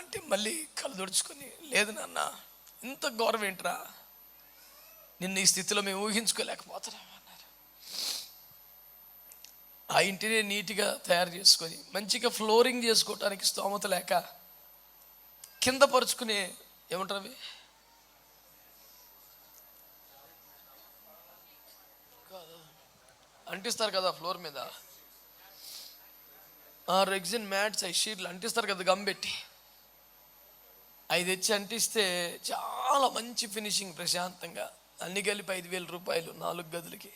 అంటే మళ్ళీ కళ్ళు తుడుచుకొని, లేదు నాన్న, ఇంత గౌరవం ఏంట్రా, నిన్ను ఈ స్థితిలో మేము ఊహించుకోలేకపోతున్నాం అన్నారు. ఆ ఇంటిని నీట్గా తయారు చేసుకొని మంచిగా ఫ్లోరింగ్ చేసుకోవటానికి స్తోమత లేక కింద పరుచుకునే ఏమంటారు అవి అంటిస్తారు కదా ఫ్లోర్ మీద, రెగ్జిన్ మ్యాట్స్ 5 షీట్లు అంటిస్తారు కదా గమ్ పెట్టి, అవి తెచ్చి అంటిస్తే చాలా మంచి ఫినిషింగ్, ప్రశాంతంగా. అన్ని కలిపి 5,000 రూపాయలు 4 గదులకి.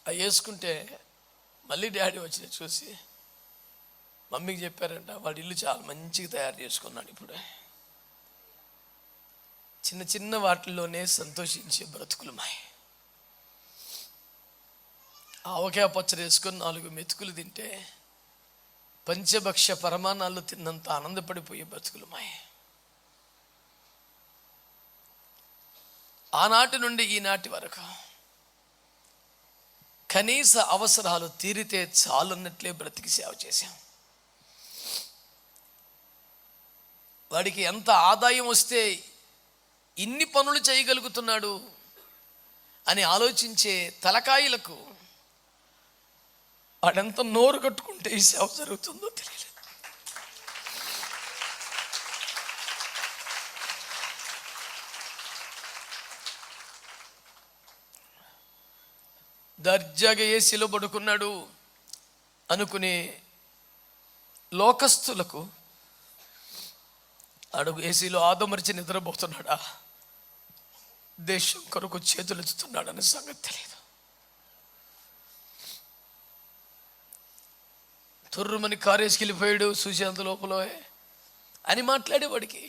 అవి వేసుకుంటే మళ్ళీ డాడీ వచ్చి చూసి మమ్మీకి చెప్పారంట, వాడి ఇల్లు చాలా మంచిగా తయారు చేసుకున్నాడు. ఇప్పుడు చిన్న చిన్న వాటిల్లోనే సంతోషించే బ్రతుకులు మాయి. ఆవకాయ పచ్చడి వేసుకొని 4 మెతుకులు తింటే పంచభక్ష పరమాణాలు తిన్నంత ఆనందపడిపోయే బ్రతుకులు మాయి. ఆనాటి నుండి ఈనాటి వరకు కనీస అవసరాలు తీరితే చాలున్నట్లే బ్రతికి సేవ చేశాం. వాడికి ఎంత ఆదాయం వస్తే ఇన్ని పనులు చేయగలుగుతున్నాడు అని ఆలోచించే తలకాయలకు వాడెంత నోరు కట్టుకుంటే ఈ సేవ జరుగుతుందో తెలియలేదు. దర్జాగా ఏసీలో పడుకున్నాడు అనుకునే లోకస్తులకు అడుగు ఏసీలో ఆదమర్చి నిద్రపోతున్నాడా, దేశం కొరకు చేతులెత్తుతున్నాడు అనే సంగతి తెలియదు. తుర్రుమని కారేసుకెళ్ళిపోయాడు చూసేంత లోపల అని మాట్లాడేవాడికి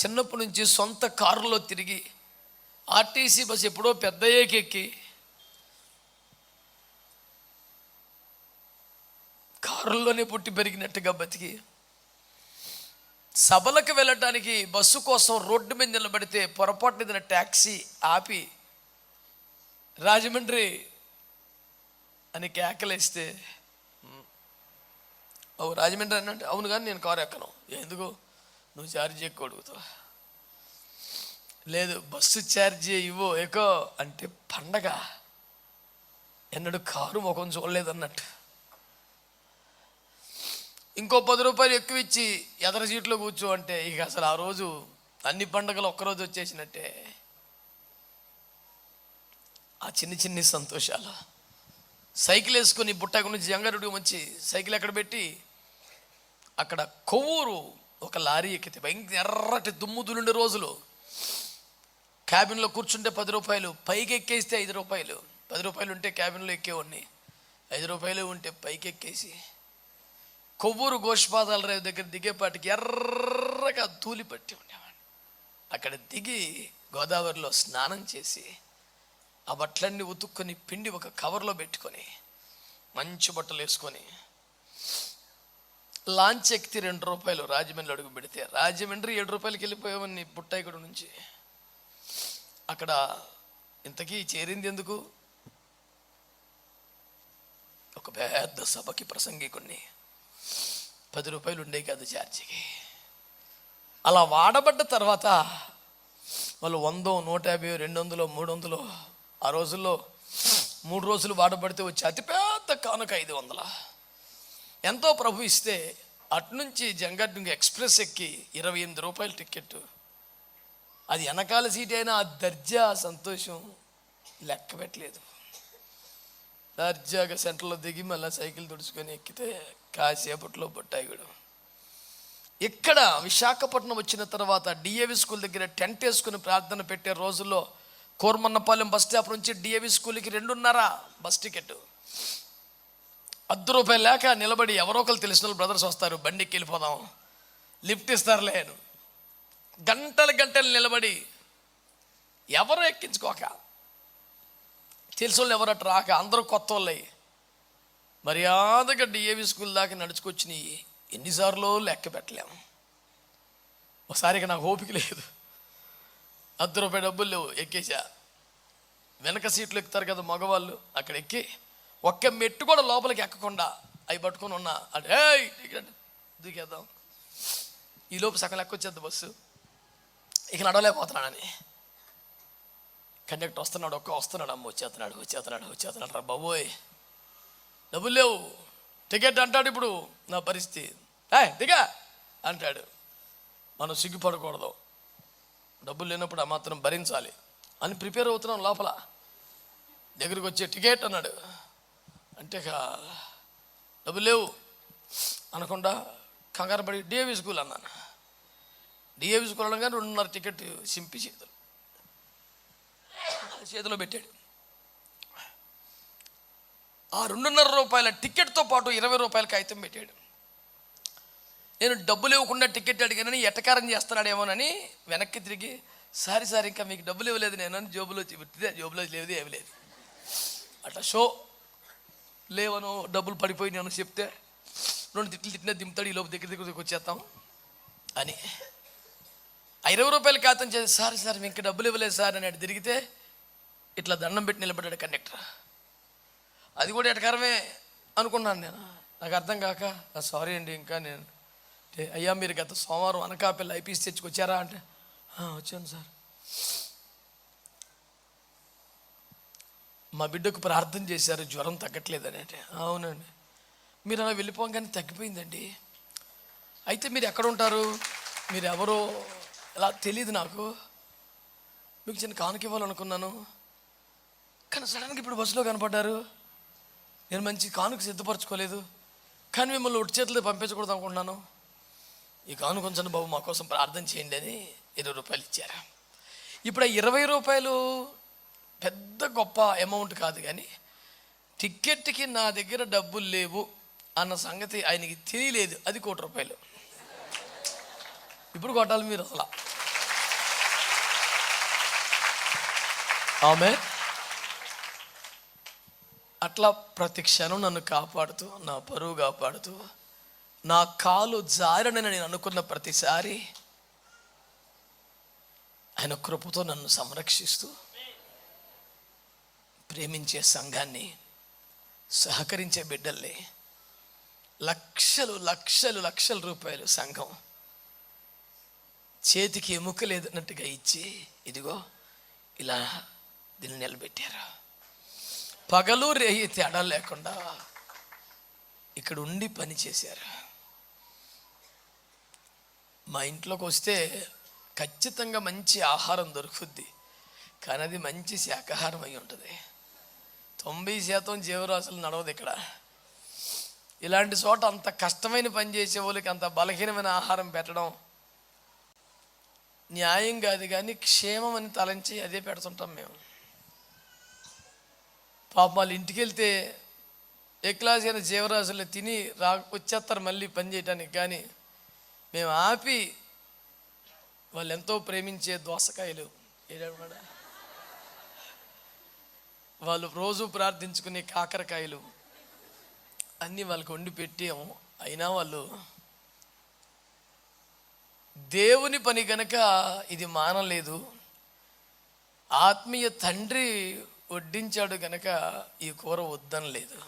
చిన్నప్పటి నుంచి సొంత కారులో తిరిగి ఆర్టీసీ బస్ ఎప్పుడో పెద్దయ్యేకెక్కి కారుల్లోనే పుట్టి పెరిగినట్టుగా బతికి సభలకు వెళ్ళటానికి బస్సు కోసం రోడ్డు మీద నిలబడితే పొరపాటు ఏదైనా ట్యాక్సీ ఆపి రాజమండ్రి అని కేకలేస్తే అవు రాజమండ్రి అని అంటే అవును కానీ నేను కారు ఎక్కను. ఎందుకు? నువ్వు ఛార్జీ ఎక్కువ అడుగుతావు. లేదు బస్సు ఛార్జీ ఇవ్వు ఎక్కువ అంటే పండగ, ఎన్నడూ కారు ముఖం చూడలేదన్నట్టు. ఇంకో 10 రూపాయలు ఎక్కువ ఇచ్చి ఎదర సీట్లో కూర్చో అంటే ఇక అసలు ఆ రోజు అన్ని పండుగలు ఒక్కరోజు వచ్చేసినట్టే. ఆ చిన్ని సంతోషాలు. సైకిల్ వేసుకొని బుట్టాకు నుంచి జంగారెడ్డి వచ్చి సైకిల్ ఎక్కడ పెట్టి అక్కడ కొవ్వూరు ఒక లారీ ఎక్కితే భయంకర ఎర్రటి దుమ్ము దులుండే రోజులు, క్యాబిన్లో కూర్చుంటే 10 రూపాయలు, పైకి ఎక్కేస్తే 5 రూపాయలు. 10 రూపాయలు ఉంటే క్యాబిన్లో ఎక్కేవాడిని, 5 రూపాయలు ఉంటే పైకి ఎక్కేసి కొవ్వూరు గోష్పాదాల రేవు దగ్గర దిగేపాటికి ఎర్రగా ధూళి పట్టి ఉండేవాడిని. అక్కడ దిగి గోదావరిలో స్నానం చేసి ఆ బట్టలన్నీ ఉతుక్కొని పిండి ఒక కవర్లో పెట్టుకొని మంచి బట్టలు వేసుకొని లాంచ్ ఎక్కితే 2 రూపాయలు రాజమండ్రి అడుగు పెడితే రాజమండ్రి 7 రూపాయలకి వెళ్ళిపోయామని బుట్టాయిగూడ నుంచి. అక్కడ ఇంతకీ చేరింది ఎందుకు? ఒక పెద్ద సభకి ప్రసంగికుణ్ణి 10 రూపాయలు ఉండే కాదు ఛార్జీకి. అలా వాడబడ్డ తర్వాత వాళ్ళు 100, 150, 200, 300 ఆ రోజుల్లో 3 రోజులు వాడబడితే వచ్చి అతిపెద్ద కానుక 500 ఎంతో ప్రభు ఇస్తే అటునుంచి జంగారెడ్డి ఎక్స్ప్రెస్ ఎక్కి 28 రూపాయలు టికెట్. అది వెనకాల సీట్ అయినా ఆ దర్జా సంతోషం లెక్క పెట్టలేదు. దర్జాగా సెంటర్లో దిగి మళ్ళీ సైకిల్ తుడుచుకొని ఎక్కితే కాసేపట్లో బుట్టాయిగూడ. ఇక్కడ విశాఖపట్నం వచ్చిన తర్వాత డిఏవి స్కూల్ దగ్గర టెంట్ వేసుకుని ప్రార్థన పెట్టే రోజుల్లో కోరమన్నపాలెం బస్ స్టాప్ నుంచి డిఏవి స్కూల్కి 2:30 బస్ టికెట్. 10 రూపాయలు లేక నిలబడి ఎవరో ఒకరు తెలిసిన వాళ్ళు బ్రదర్స్ వస్తారు, బండికి వెళ్ళిపోదాం లిఫ్ట్ ఇస్తారులే అని గంటలు నిలబడి ఎవరు ఎక్కించుకోక, తెలిసిన వాళ్ళు ఎవరు అటు రాక అందరూ కొత్త వాళ్ళయి మర్యాదగా డిఏవి స్కూల్ దాకా నడుచుకొచ్చినాయి. ఎన్నిసార్లు లెక్క పెట్టలేము. ఒకసారికి నాకు ఓపిక లేదు, 10 రూపాయలు డబ్బులు లేవు, ఎక్కేసా. వెనక సీట్లు ఎక్కుతారు కదా మగవాళ్ళు, అక్కడ ఎక్కి ఒక్క మెట్టు కూడా లోపలికి ఎక్కకుండా అవి పట్టుకొని ఉన్నా అంటే దిగేద్దాం. ఈలోపు సగం లెక్క వచ్చేద్ది బస్సు, ఇక నడవలేకపోతున్నానని. కండక్టర్ వస్తున్నాడు, వస్తున్నాడు, అమ్మ వచ్చేస్తున్నాడు రా బాబోయ్ డబ్బులు లేవు టికెట్ అంటాడు. ఇప్పుడు నా పరిస్థితి దిగా అంటాడు. మనం సిగ్గుపడకూడదు, డబ్బులు లేనప్పుడు ఆ మాత్రం భరించాలి అని ప్రిపేర్ అవుతున్నాం. లోపల దగ్గరికి వచ్చే టికెట్ అన్నాడు, అంటే డబ్బులు లేవు అనకుండా కంగారు పడి డిఏవి స్కూల్ అన్నాను. డిఏవి స్కూల్ అనగానే 2.5 టికెట్ సింపి చేతిలో పెట్టాడు. ఆ 2.5 రూపాయల టికెట్తో పాటు 20 రూపాయల కాగితం పెట్టాడు. నేను డబ్బులు ఇవ్వకుండా టికెట్ అడిగానని ఎటకారం చేస్తున్నాడేమోనని వెనక్కి తిరిగి సారీ ఇంకా మీకు డబ్బులు ఇవ్వలేదు నేను అని జోబులో చూపితే జోబులో లేదు ఏమి లేదు. అట్లా షో లేవను డబ్బులు పడిపోయి నేను చెప్తే 2 తిట్లు తిట్టినా దింపుతాడు, ఈ లోపు దగ్గరికి వచ్చేస్తాం అని 20 రూపాయల కాగితం చేసి సార్ మీకు డబ్బులు ఇవ్వలేదు సార్ అని తిరిగితే ఇట్లా దండం పెట్టి నిలబడ్డాడు కండక్టర్. అది కూడా ఎటకారమే అనుకున్నాను నేను. నాకు అర్థం కాక సారీ అండి ఇంకా నేను అయ్యా మీరు గత సోమవారం అనకాపల్లి ఐపీసీ తెచ్చుకొచ్చారా అంటే వచ్చాను సార్. మా బిడ్డకు ప్రార్థన చేశారు జ్వరం తగ్గట్లేదని అంటే అవునండి. మీరు అలా వెళ్ళిపోగానే తగ్గిపోయిందండి. అయితే మీరు ఎక్కడ ఉంటారు, మీరు ఎవరో ఎలా తెలియదు నాకు, మీకు చిన్న కానుక ఇవ్వాలనుకున్నాను కానీ సడన్గా ఇప్పుడు బస్సులో కనపడ్డారు. నేను మంచి కానుక సిద్ధపరచుకోలేదు కానీ మిమ్మల్ని ఒట్టి చేతులు పంపించకూడదు అనుకుంటున్నాను. ఈ కాను కొంచెం బాబు మా కోసం ప్రార్థన చేయండి అని 20 రూపాయలు ఇచ్చారు. ఇప్పుడు ఆ 20 రూపాయలు పెద్ద గొప్ప అమౌంట్ కాదు కానీ టిక్కెట్కి నా దగ్గర డబ్బులు లేవు అన్న సంగతి ఆయనకి తెలియలేదు. అది 1 కోటి రూపాయలు. ఇప్పుడు కొట్టాలి మీరు అసలు. ఆమె అట్లా ప్రతి క్షణం నన్ను కాపాడుతూ నా పరువు కాపాడుతూ నా కాలు జారనని నేను అనుకున్న ప్రతిసారి ఆయన కృపతో నన్ను సంరక్షిస్తూ ప్రేమించే సంఘాన్ని సహకరించే బిడ్డల్ని లక్షల రూపాయలు సంఘం చేతికి ఎముక లేదన్నట్టుగా ఇచ్చి ఇదిగో ఇలా దీన్ని నిలబెట్టారు. పగలు రేయి తేడా లేకుండా ఇక్కడ ఉండి పని చేశారు. మా ఇంట్లోకి వస్తే ఖచ్చితంగా మంచి ఆహారం దొరుకుద్ది కానీ అది మంచి శాకాహారం అయి ఉంటుంది. 90% జీవరాశులు నడవదు ఇక్కడ. ఇలాంటి చోట అంత కష్టమైన పని చేసే వాళ్ళకి అంత బలహీనమైన ఆహారం పెట్టడం న్యాయం కాదు కానీ క్షేమం అని తలంచి అదే పెడుతుంటాం మేము. పాప వాళ్ళు ఇంటికి వెళ్తే ఏ క్లాస్ అయిన జీవరాశులు తిని వచ్చేస్తారు మళ్ళీ పని చేయడానికి. కానీ మేము ఆపి వాళ్ళు ఎంతో ప్రేమించే దోసకాయలు ఏడాడు వాళ్ళు రోజు ప్రార్థించుకునే కాకరకాయలు అన్నీ వాళ్ళకి వండి పెట్టాము. అయినా వాళ్ళు దేవుని పని గనక ఇది మానలేదు. ఆత్మీయ తండ్రి వడ్డించాడు గనక ఈ కూర వద్దనలేదు.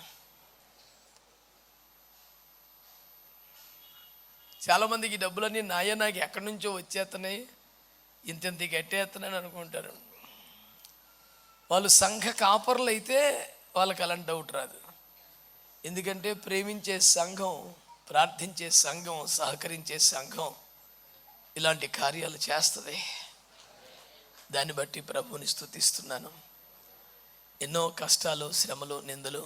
చాలామందికి డబ్బులన్నీ నాకు ఎక్కడి నుంచో వచ్చేస్తున్నాయి ఇంత గట్టేస్తున్నాయని అనుకుంటారు. వాళ్ళు సంఘ కాపర్లు అయితే వాళ్ళకి అలాంటి డౌట్ రాదు. ఎందుకంటే ప్రేమించే సంఘం, ప్రార్థించే సంఘం, సహకరించే సంఘం ఇలాంటి కార్యాలు చేస్తుంది. దాన్ని బట్టి ప్రభువుని స్తుతిస్తున్నాను. ఎన్నో కష్టాలు, శ్రమలు, నిందలు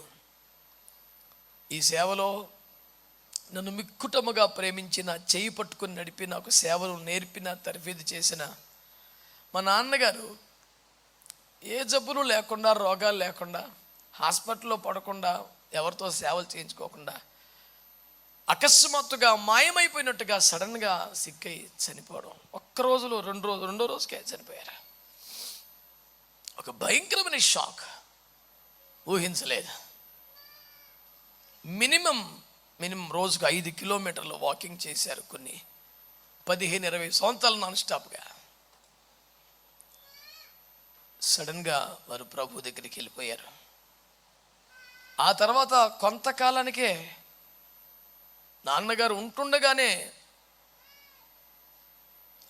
ఈ సేవలో నన్ను మిక్కుటముగా ప్రేమించిన, చేయి పట్టుకుని నడిపి నాకు సేవలు నేర్పిన, తర్ఫీదు చేసిన మా నాన్నగారు ఏ జబ్బులు లేకుండా, రోగాలు లేకుండా, హాస్పిటల్లో పడకుండా, ఎవరితో సేవలు చేయించుకోకుండా అకస్మాత్తుగా మాయమైపోయినట్టుగా సడన్గా సిక్కై చనిపోవడం. ఒక్కరోజులో రెండో రోజుకే చనిపోయారు. ఒక భయంకరమైన షాక్, ఊహించలేదు. మినిమం రోజుకు 5 కిలోమీటర్లు వాకింగ్ చేశారు. కొన్ని 15-20 సంవత్సరాలు నాన్ స్టాప్గా. సడన్గా వారు ప్రభు దగ్గరికి వెళ్ళిపోయారు. ఆ తర్వాత కొంతకాలానికే నాన్నగారు ఉంటుండగానే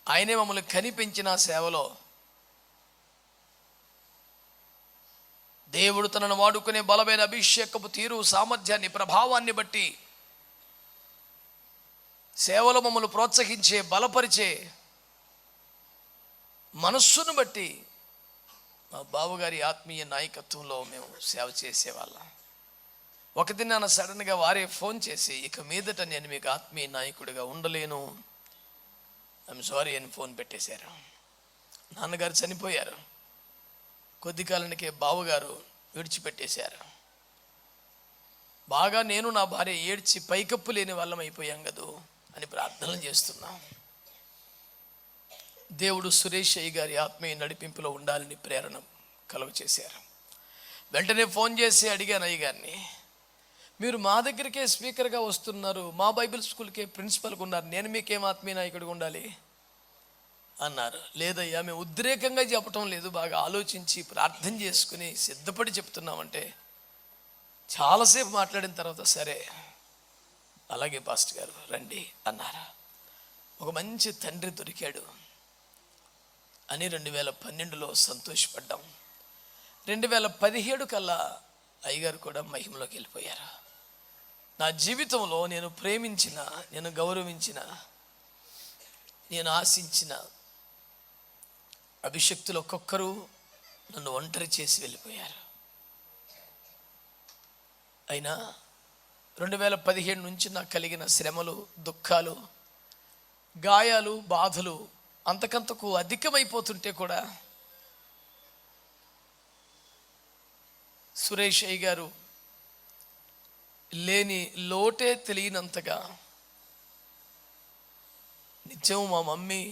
ఆయనే మమ్మల్ని కనిపించిన సేవలో దేవుడు తనను వాడుకునే బలమైన అభిషేకపు తీరు, సామర్థ్యాన్ని, ప్రభావాన్ని బట్టి సేవలో మమ్మల్ని ప్రోత్సహించే, బలపరిచే మనస్సును బట్టి మా బావగారి ఆత్మీయ నాయకత్వంలో మేము సేవ చేసేవాళ్ళం. ఒక దినాన సడన్గా వారే ఫోన్ చేసి, ఇక మీదట నేను మీకు ఆత్మీయ నాయకుడిగా ఉండలేను, ఐఎమ్ సారీ అని ఫోన్ పెట్టేశారు. నాన్నగారు చనిపోయారు. కొద్ది కాలానికే బావగారు విడిచిపెట్టేశారు. బాగా నేను నా భార్య ఏడ్చి పైకప్పు లేని వాళ్ళం అయిపోయాం కదూ అని ప్రార్థనలు చేస్తున్నాం. దేవుడు సురేష్ అయ్య గారి ఆత్మీయ నడిపింపులో ఉండాలని ప్రేరణ కలుగ చేశారు. వెంటనే ఫోన్ చేసి అడిగాను అయ్య గారిని, మీరు మా దగ్గరికే స్పీకర్గా వస్తున్నారు, మా బైబిల్ స్కూల్కే ప్రిన్సిపల్గా ఉన్నారు, నేను మీకేం ఆత్మీయ నాయకుడిగా ఉండాలి అన్నారు. లేదయ్యా, మేము ఉద్రేకంగా చెప్పటం లేదు, బాగా ఆలోచించి ప్రార్థన చేసుకుని సిద్ధపడి చెప్తున్నామంటే చాలాసేపు మాట్లాడిన తర్వాత సరే అలాగే పాస్టర్ గారు రండి అన్నారు. ఒక మంచి తండ్రి దొరికాడు అని 2012లో సంతోషపడ్డాం. 2017 కల్లా అయ్యగారు కూడా మహిమలోకి వెళ్ళిపోయారు. నా జీవితంలో నేను ప్రేమించిన, నేను గౌరవించిన, నేను ఆశించిన అభిషక్తులు ఒక్కొక్కరు నన్ను ఒంటరి చేసి వెళ్ళిపోయారు. అయినా 2017 నుంచి నాకు కలిగిన శ్రమలు, దుఃఖాలు, గాయాలు, బాధలు అంతకంతకు అధికమైపోతుంటే కూడా సురేష్ అయ్య గారు లేని లోటే తెలియనంతగా నిత్యం మా మమ్మీ,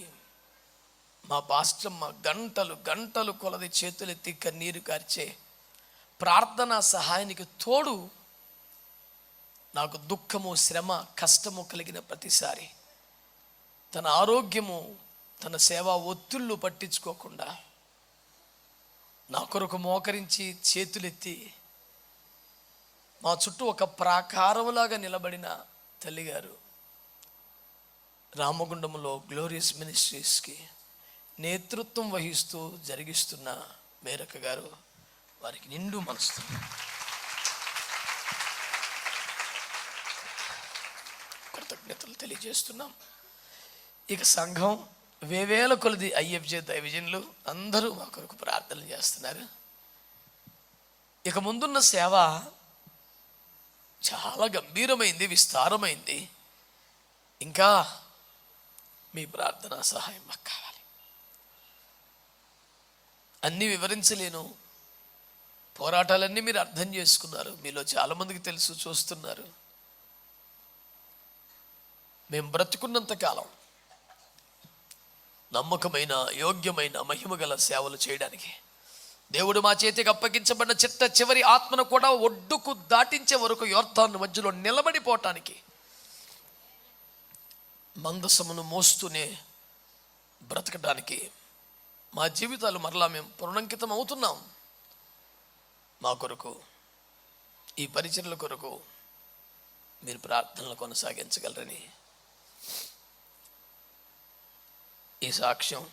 మా పాస్టమ్మ గంటలు గంటలు కొలది చేతులెత్తి కన్నీరు కార్చే ప్రార్థనా సహాయానికి తోడు నాకు దుఃఖము, శ్రమ, కష్టము కలిగిన ప్రతిసారి తన ఆరోగ్యము, తన సేవా ఒత్తిళ్ళు పట్టించుకోకుండా నా కొరకు మోకరించి చేతులెత్తి మా చుట్టూ ఒక ప్రాకారములాగా నిలబడిన తల్లిగారు రామగుండంలో గ్లోరియస్ మినిస్ట్రీస్కి నేతృత్వం వహిస్తూ జరిగిస్తున్న మేరక్క గారు, వారికి నిండు మనసు కృతజ్ఞతలు తెలియజేస్తున్నాం. ఇక సంఘం వేవేల కొలది ఐఎఫ్జే దైవజనులు అందరూ మా కొరకు ప్రార్థనలు చేస్తున్నారు. ఇక ముందున్న సేవ చాలా గంభీరమైంది, విస్తారమైంది. ఇంకా మీ ప్రార్థనా సహాయం మాకు కావాలి. అన్నీ వివరించలేను, పోరాటాలన్నీ మీరు అర్థం చేసుకున్నారు, మీలో చాలామందికి తెలుసు, చూస్తున్నారు. మేము బ్రతుకున్నంత కాలం నమ్మకమైన, యోగ్యమైన, మహిమగల సేవలు చేయడానికి దేవుడు మా చేతికి అప్పగించబడిన చిట్ట చివరి ఆత్మను కూడా ఒడ్డుకు దాటించే వరకు యోర్దాను మధ్యలో నిలబడిపోవటానికి మందసమును మోస్తూనే బ్రతకడానికి మా జీవితాలు మరలా మేము పునరంకితం అవుతున్నాం. మా కొరకు, ఈ పరిచర్యల కొరకు మీరు ప్రార్థనలు కొనసాగించగలరని ఈ సాక్ష్యం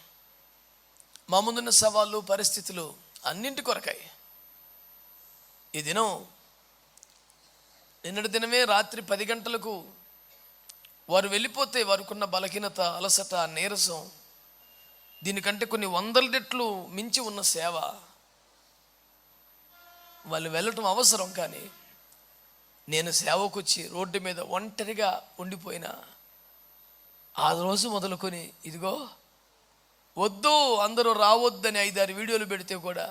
మా ముందున్న సవాళ్ళు, పరిస్థితులు అన్నింటి కొరకై ఈ దినం, నిన్నటి దినమే రాత్రి 10 గంటలకు వారు వెళ్ళిపోతే వారికున్న బలహీనత, అలసట, నీరసం దీనికంటే కొన్ని 100 రెట్లు మించి ఉన్న సేవ వాళ్ళు వెళ్ళటం అవసరం. కానీ నేను సేవకు వచ్చి రోడ్డు మీద ఒంటరిగా ఉండిపోయిన ఆ రోజు మొదలుకొని ఇదిగో వద్దు, అందరూ రావద్దని 5-6 వీడియోలు పెడితే కూడా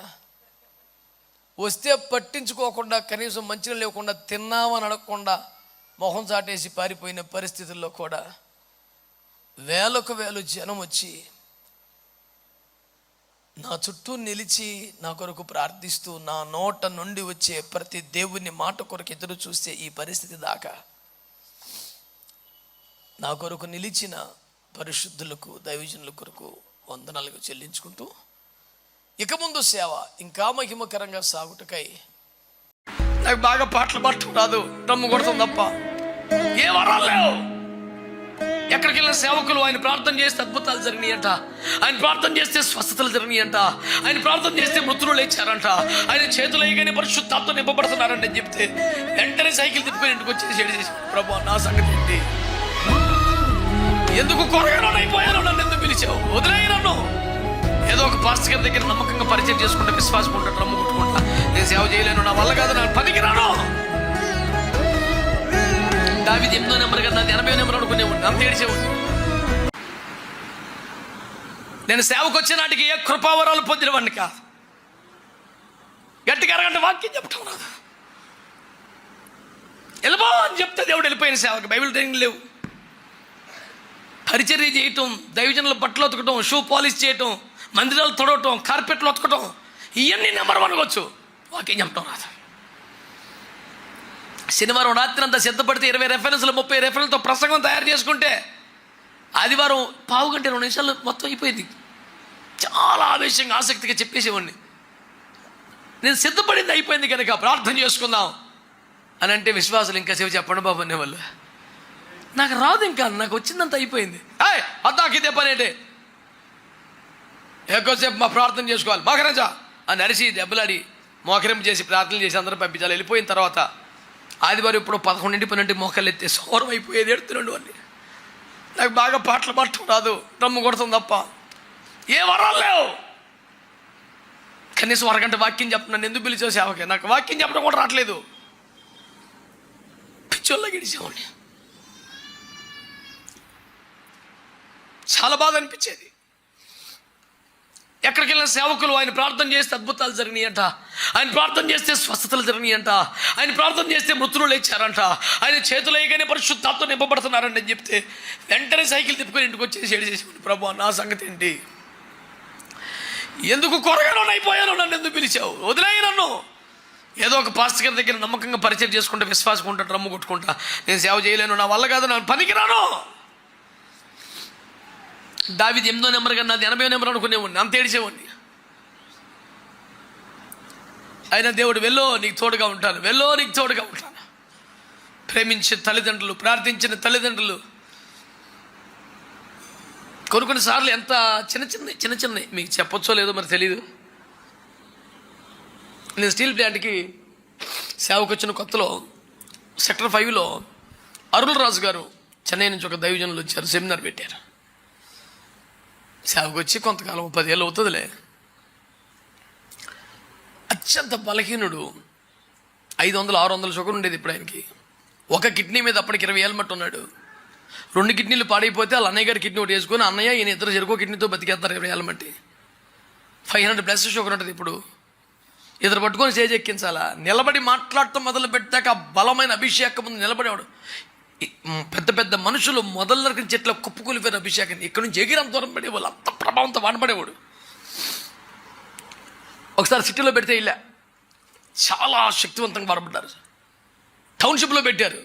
వస్తే పట్టించుకోకుండా, కనీసం మంచినీళ్ళు లేకుండా, తిన్నామని అడగకుండా మొహం చాటేసి పారిపోయిన పరిస్థితుల్లో కూడా వేలకు వేలు జనం వచ్చి నా చుట్టూ నిలిచి నా కొరకు ప్రార్థిస్తూ నా నోట నుండి వచ్చే ప్రతి దేవుని మాట కొరకు ఎదురు చూస్తే ఈ పరిస్థితి దాకా నా కొరకు నిలిచిన పరిశుద్ధులకు, దైవజనుల కొరకు వందనాలు చెల్లించుకుంటూ ఇక ముందు సేవ ఇంకా మహిమకరంగా సాగుటకై, నాకు బాగా పాటలు పాడటం రాదు, దమ్ము కొడతాం తప్ప ఏ వరాలు లేవు. ఎక్కడికి వెళ్ళిన సేవకులు ఆయన ప్రార్థన చేస్తే అద్భుతాలు జరిగినాయంట, ఆయన ప్రార్థన చేస్తే స్వస్థతలు జరిగినాయంట, ఆయన ప్రార్థన చేస్తే మృతులు లేచారంట, ఆయన చేతులు వేయగానే పరిశుద్ధాత్మ నింపబడుతున్నారంట అని చెప్తే వెంటనే సైకిల్ తిప్పుకొని ఇంటికి వచ్చేసి ప్రభు నా సంగతి ఏంటి, ఎందుకు కొరగానో అయిపోయాను, నన్ను ఎందుకు పిలిచావు, వదిలేయి నన్ను. ఏదో ఒక పాస్టర్ గారి దగ్గర నమ్మకంగా పరిచయం చేసుకుంటా, విశ్వాసం ఉంటాడు, నమ్ము కొట్టుకుంటా, నేను సేవ చేయలేను, నా వల్ల కాదు, నాకు పనికి రాను. దావీదు 8వ నెంబర్ కన్నా 80వ నెంబర్ అనుకునేవాడిని, అంత ఏడిచేవాడిని. నేను సేవకు వచ్చే నాటికి ఏ కృపావరాలు పొందినవాడిని కాదు. గట్టిగా అరగంట వాక్యం చెప్పటం రాదు. వెళ్ళబో అని చెప్తే దేవుడు వెళ్ళిపోయిన సేవకి. బైబిల్ ట్రైనింగ్ లేవు. పరిచర్య చేయటం, దైవజనుల బట్టలు ఉతకటం, షూ పాలిష్ చేయటం, మందిరాలు తొడవటం, కార్పెట్లు ఉతకటం, ఇవన్నీ నెంబర్ 1 వచ్చు. వాక్యం చెప్పటం రాదు. శనివారం రాత్రి అంతా సిద్ధపడితే 20 రెఫరెన్స్లు 30 రెఫరెన్స్తో ప్రసంగం తయారు చేసుకుంటే ఆదివారం 15 గంట 20 నిమిషాలు మొత్తం అయిపోయింది. చాలా ఆవేశంగా ఆసక్తిగా చెప్పేసేవాడిని. నేను సిద్ధపడింది అయిపోయింది కనుక ప్రార్థన చేసుకుందాం అని అంటే విశ్వాసులు ఇంకా సేవ చెప్పండి బాబు అనేవాళ్ళు. నాకు రాదు, ఇంకా నాకు వచ్చిందంత అయిపోయింది. అద్దాకి ఇదే పని అంటే ఎక్కువసేపు మా ప్రార్థన చేసుకోవాలి మోకరించా అని అరిసి దెబ్బలాడి మోకరింపు చేసి ప్రార్థన చేసి అందరూ పంపించాలి. వెళ్ళిపోయిన తర్వాత ఆదివారం ఇప్పుడు 11 12 మోకాలు ఎత్తే సౌరం అయిపోయేది, ఎడుతున్నాడు అని. నాకు బాగా పాటలు పట్టడం రాదు, డ్రమ్ము కొడుతుంది తప్ప ఏ వరాలు లేవు. కనీసం అరగంట వాక్యం చెప్పినాను. ఎందుకు పిలిచావు సేవకి? నాకు వాక్యం చెప్పడం కూడా రావట్లేదు. పిచ్చోళ్ళ గిడిచేవాడిని. చాలా బాధ అనిపించేది. ఎక్కడికి వెళ్ళిన సేవకులు ఆయన ప్రార్థన చేస్తే అద్భుతాలు జరిగినాయంట, ఆయన ప్రార్థన చేస్తే స్వస్థతలు జరిగినాయంట, ఆయన ప్రార్థన చేస్తే మృతులు లేచారంట, ఆయన చేతులు వేయగానే పరిశుద్ధాత్మ నింపబడుతున్నారంట అని చెప్తే వెంటనే సైకిల్ తిప్పుకొని ఇంటికి వచ్చేసి చేసేవాడు. ప్రభు నా సంగతి ఏంటి? ఎందుకు కొరగానో అయిపోయాను, నన్ను ఎందుకు పిలిచావు? వదిలేయి నన్ను. ఏదో ఒక పాస్టర్ గారి దగ్గర నమ్మకంగా పరిచయం చేసుకుంటా, విశ్వాసం ఉంటా, డ్రమ్ము కొట్టుకుంటా, నేను సేవ చేయలేను, నా వల్ల కాదు, నేను పనికి రాను. దావీదు 8వ నెంబర్ కన్నా 80వ నెంబర్ అనుకునేవాడిని, అంత ఏడిచేవాడిని. అయినా దేవుడు వెల్లో నీకు తోడుగా ఉంటాను, వెల్లో నీకు తోడుగా ఉంటాను. ప్రేమించే తల్లిదండ్రులు, ప్రార్థించిన తల్లిదండ్రులు కొన్నిసార్లు ఎంత చిన్న చిన్న మీకు చెప్పొచ్చో లేదో మరి తెలీదు. నేను స్టీల్ ప్లాంట్కి సేవకు వచ్చిన కొత్తలో సెక్టర్ 5లో అరుల్ రాజు గారు చెన్నై నుంచి ఒక దైవజనులు వచ్చారు, సెమినార్ పెట్టారు. సేవకు వచ్చి కొంతకాలం 10 ఏళ్ళు అవుతుందిలే. అత్యంత బలహీనుడు, 500-600 షుగర్ ఉండేది ఇప్పుడు ఆయనకి. ఒక కిడ్నీ మీద అప్పటికి 20 ఏళ్ళ మట్టు ఉన్నాడు. 2 కిడ్నీలు పాడైపోతే వాళ్ళ అన్నయ్య గారి కిడ్నీ ఒకటి వేసుకొని అన్నయ్య ఈయన ఇద్దరు చెరుకో కిడ్నీతో బతికేస్తారు 20 ఏళ్ళ మట్టి. 500+ షుగర్ ఉంటుంది ఇప్పుడు. ఇద్దరు పట్టుకొని స్టేజ్ ఎక్కించాలా. నిలబడి మాట్లాడటం మొదలు పెట్టాక బలమైన అభిషేకం ముందు నిలబడేవాడు. పెద్ద పెద్ద మనుషులు మొదలు నరికిన చెట్ల కుప్పుకూలిపోయిన అభిషేకాన్ని ఇక్కడ నుంచి ఎగిరం దూరం పడేవాళ్ళు, అంత ప్రభావంతో వాడబడేవాడు. ఒకసారి సిటీలో పెడితే ఇలా చాలా శక్తివంతంగా వాడబడ్డారు. టౌన్షిప్లో పెట్టారు,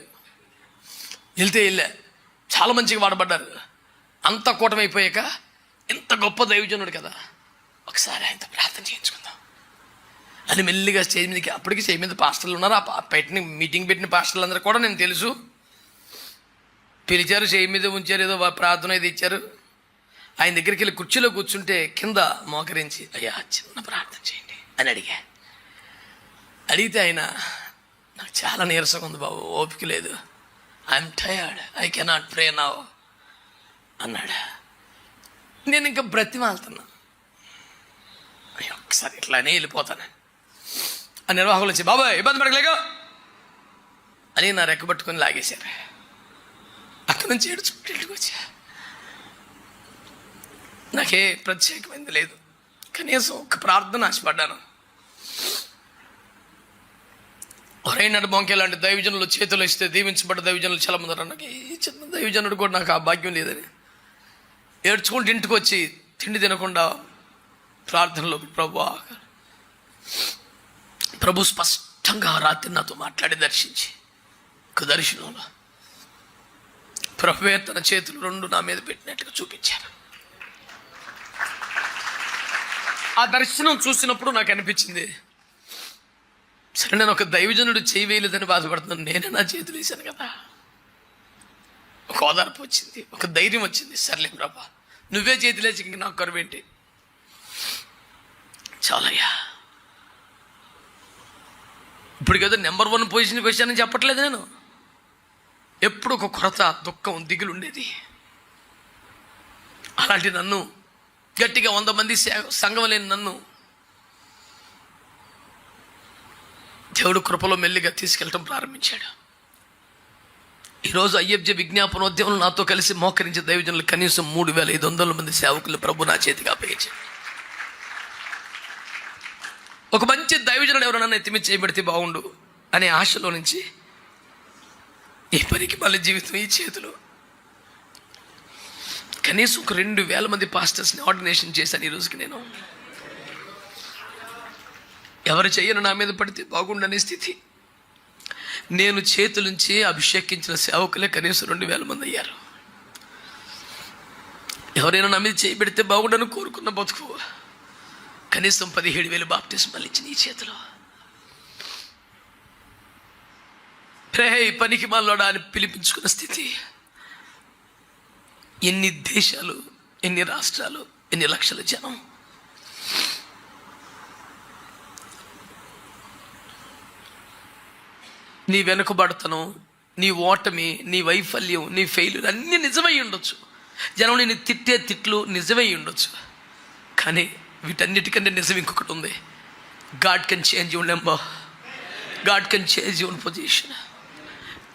వెళ్తే వెళ్ళా చాలా మంచిగా వాడబడ్డారు. అంత కూటమైపోయాక ఇంత గొప్ప దైవజనుడు కదా, ఒకసారి ఆయనతో ప్రార్థన చేయించుకుందాం అని మెల్లిగా స్టేజ్ మీదకి. అప్పటికి స్టేజ్ మీద పాస్టర్లు ఉన్నారు. ఆ పెట్టిన మీటింగ్ పెట్టిన పాస్టర్లు అందరూ కూడా నేను తెలుసు. పిలిచారు, స్టేజ్ మీద ఉంచారు, ఏదో ప్రార్థన ఇది ఇచ్చారు. ఆయన దగ్గరికి వెళ్ళి కుర్చీలో కూర్చుంటే కింద మోకరించి అయ్యా చిన్న ప్రార్థన చేయండి అని అడిగితే ఆయన నాకు చాలా నీరసంగా ఉంది బాబు, ఓపిక లేదు, I'm tired, I cannot pray now అన్నాడు. నేను ఇంకా బ్రతిమాలుతున్నా, ఒకసారి ఇట్లానే వెళ్ళిపోతాను. ఆ నిర్వాహకులు వచ్చి బాబాయ్ ఇబ్బంది పడలేగా అని నా రెక్క పట్టుకొని లాగేశారు. అక్కడి నుంచి ఏడుచుకుంటూ ఇంటికి వచ్చా. నాకే ప్రత్యేకమైంది లేదు, కనీసం ఒక ప్రార్థన ఆశపడ్డాను. ఒరైనాడు బొంకే లాంటి దైవజనులు చేతులు ఇస్తే దీవించబడ్డ దైవజనులు చాలా మంది ఉన్నారు. నాకు ఈ చిన్న దైవజనుడు కూడా నాకు ఆ భాగ్యం లేదని ఏడ్చుకుంటూ ఇంటికి వచ్చి తిండి తినకుండా ప్రార్థనలో ప్రభు స్పష్టంగా రాత్రి నాతో మాట్లాడి దర్శించి ఒక దర్శనంలో ప్రభువే తన చేతులు 2 నా మీద పెట్టినట్టుగా చూపించారు. ఆ దర్శనం చూసినప్పుడు నాకు అనిపించింది, సరే నేను ఒక దైవజనుడు చేయవేయలేదని బాధపడుతున్నాను, నేనే నా చేతులు వేశాను కదా. ఒక ఓదార్పు వచ్చింది, ఒక ధైర్యం వచ్చింది. సర్లే ప్రభా నువ్వే చేతులేసి ఇంక నాకు కరువేంటి, చాలయ్యా. ఇప్పుడు కదా నెంబర్ 1 పొజిషన్కి వచ్చానని చెప్పట్లేదు నేను. ఎప్పుడు ఒక కొరత, దుఃఖం, దిగులు ఉండేది. అలాంటి నన్ను గట్టిగా 100 మంది సంఘం లేని నన్ను దేవుడు కృపలో మెల్లిగా తీసుకెళ్ళటం ప్రారంభించాడు. ఈరోజు ఐఎఫ్జే విజ్ఞాపనోద్యమంలో నాతో కలిసి మోకరించే దైవజనులు కనీసం 3,500 మంది సేవకులు ప్రభు నా చేతికి అప్పగించారు. ఒక మంచి దైవజనుడు ఎవరైనా ఎత్తిమి చేయబడితే బాగుండు అనే ఆశలో నుంచి ఈ పనికి మళ్ళీ జీవితం ఈ చేతిలో. కనీసం ఒక 2,000 మంది పాస్టర్స్ని ఆర్డినేషన్ చేశాను. ఈ రోజుకి నేను ఎవరు చెయ్యను నా మీద పడితే బాగుండనే స్థితి. నేను చేతులుంచి అభిషేకించిన సేవకులే కనీసం 2,000 మంది అయ్యారు. ఎవరైనా నా మీద చేయి పెడితే బాగుండని కోరుకున్న బతుకు కనీసం 17,000 బాప్టిస్మాలు ఇచ్చిన ఈ చేతిలో. పనికి మాలోడా అని పిలిపించుకున్న స్థితి. ఎన్ని దేశాలు, ఎన్ని రాష్ట్రాలు, ఎన్ని లక్షల జనం. నీ వెనుకబడతనం, నీ ఓటమి, నీ వైఫల్యం, నీ ఫెయిల్యూర్ అన్నీ నిజమై ఉండొచ్చు. జనం నేను తిట్టే తిట్లు నిజమై ఉండొచ్చు. కానీ వీటన్నిటికంటే నిజం ఇంకొకటి ఉంది. God can change your number. God can change your position.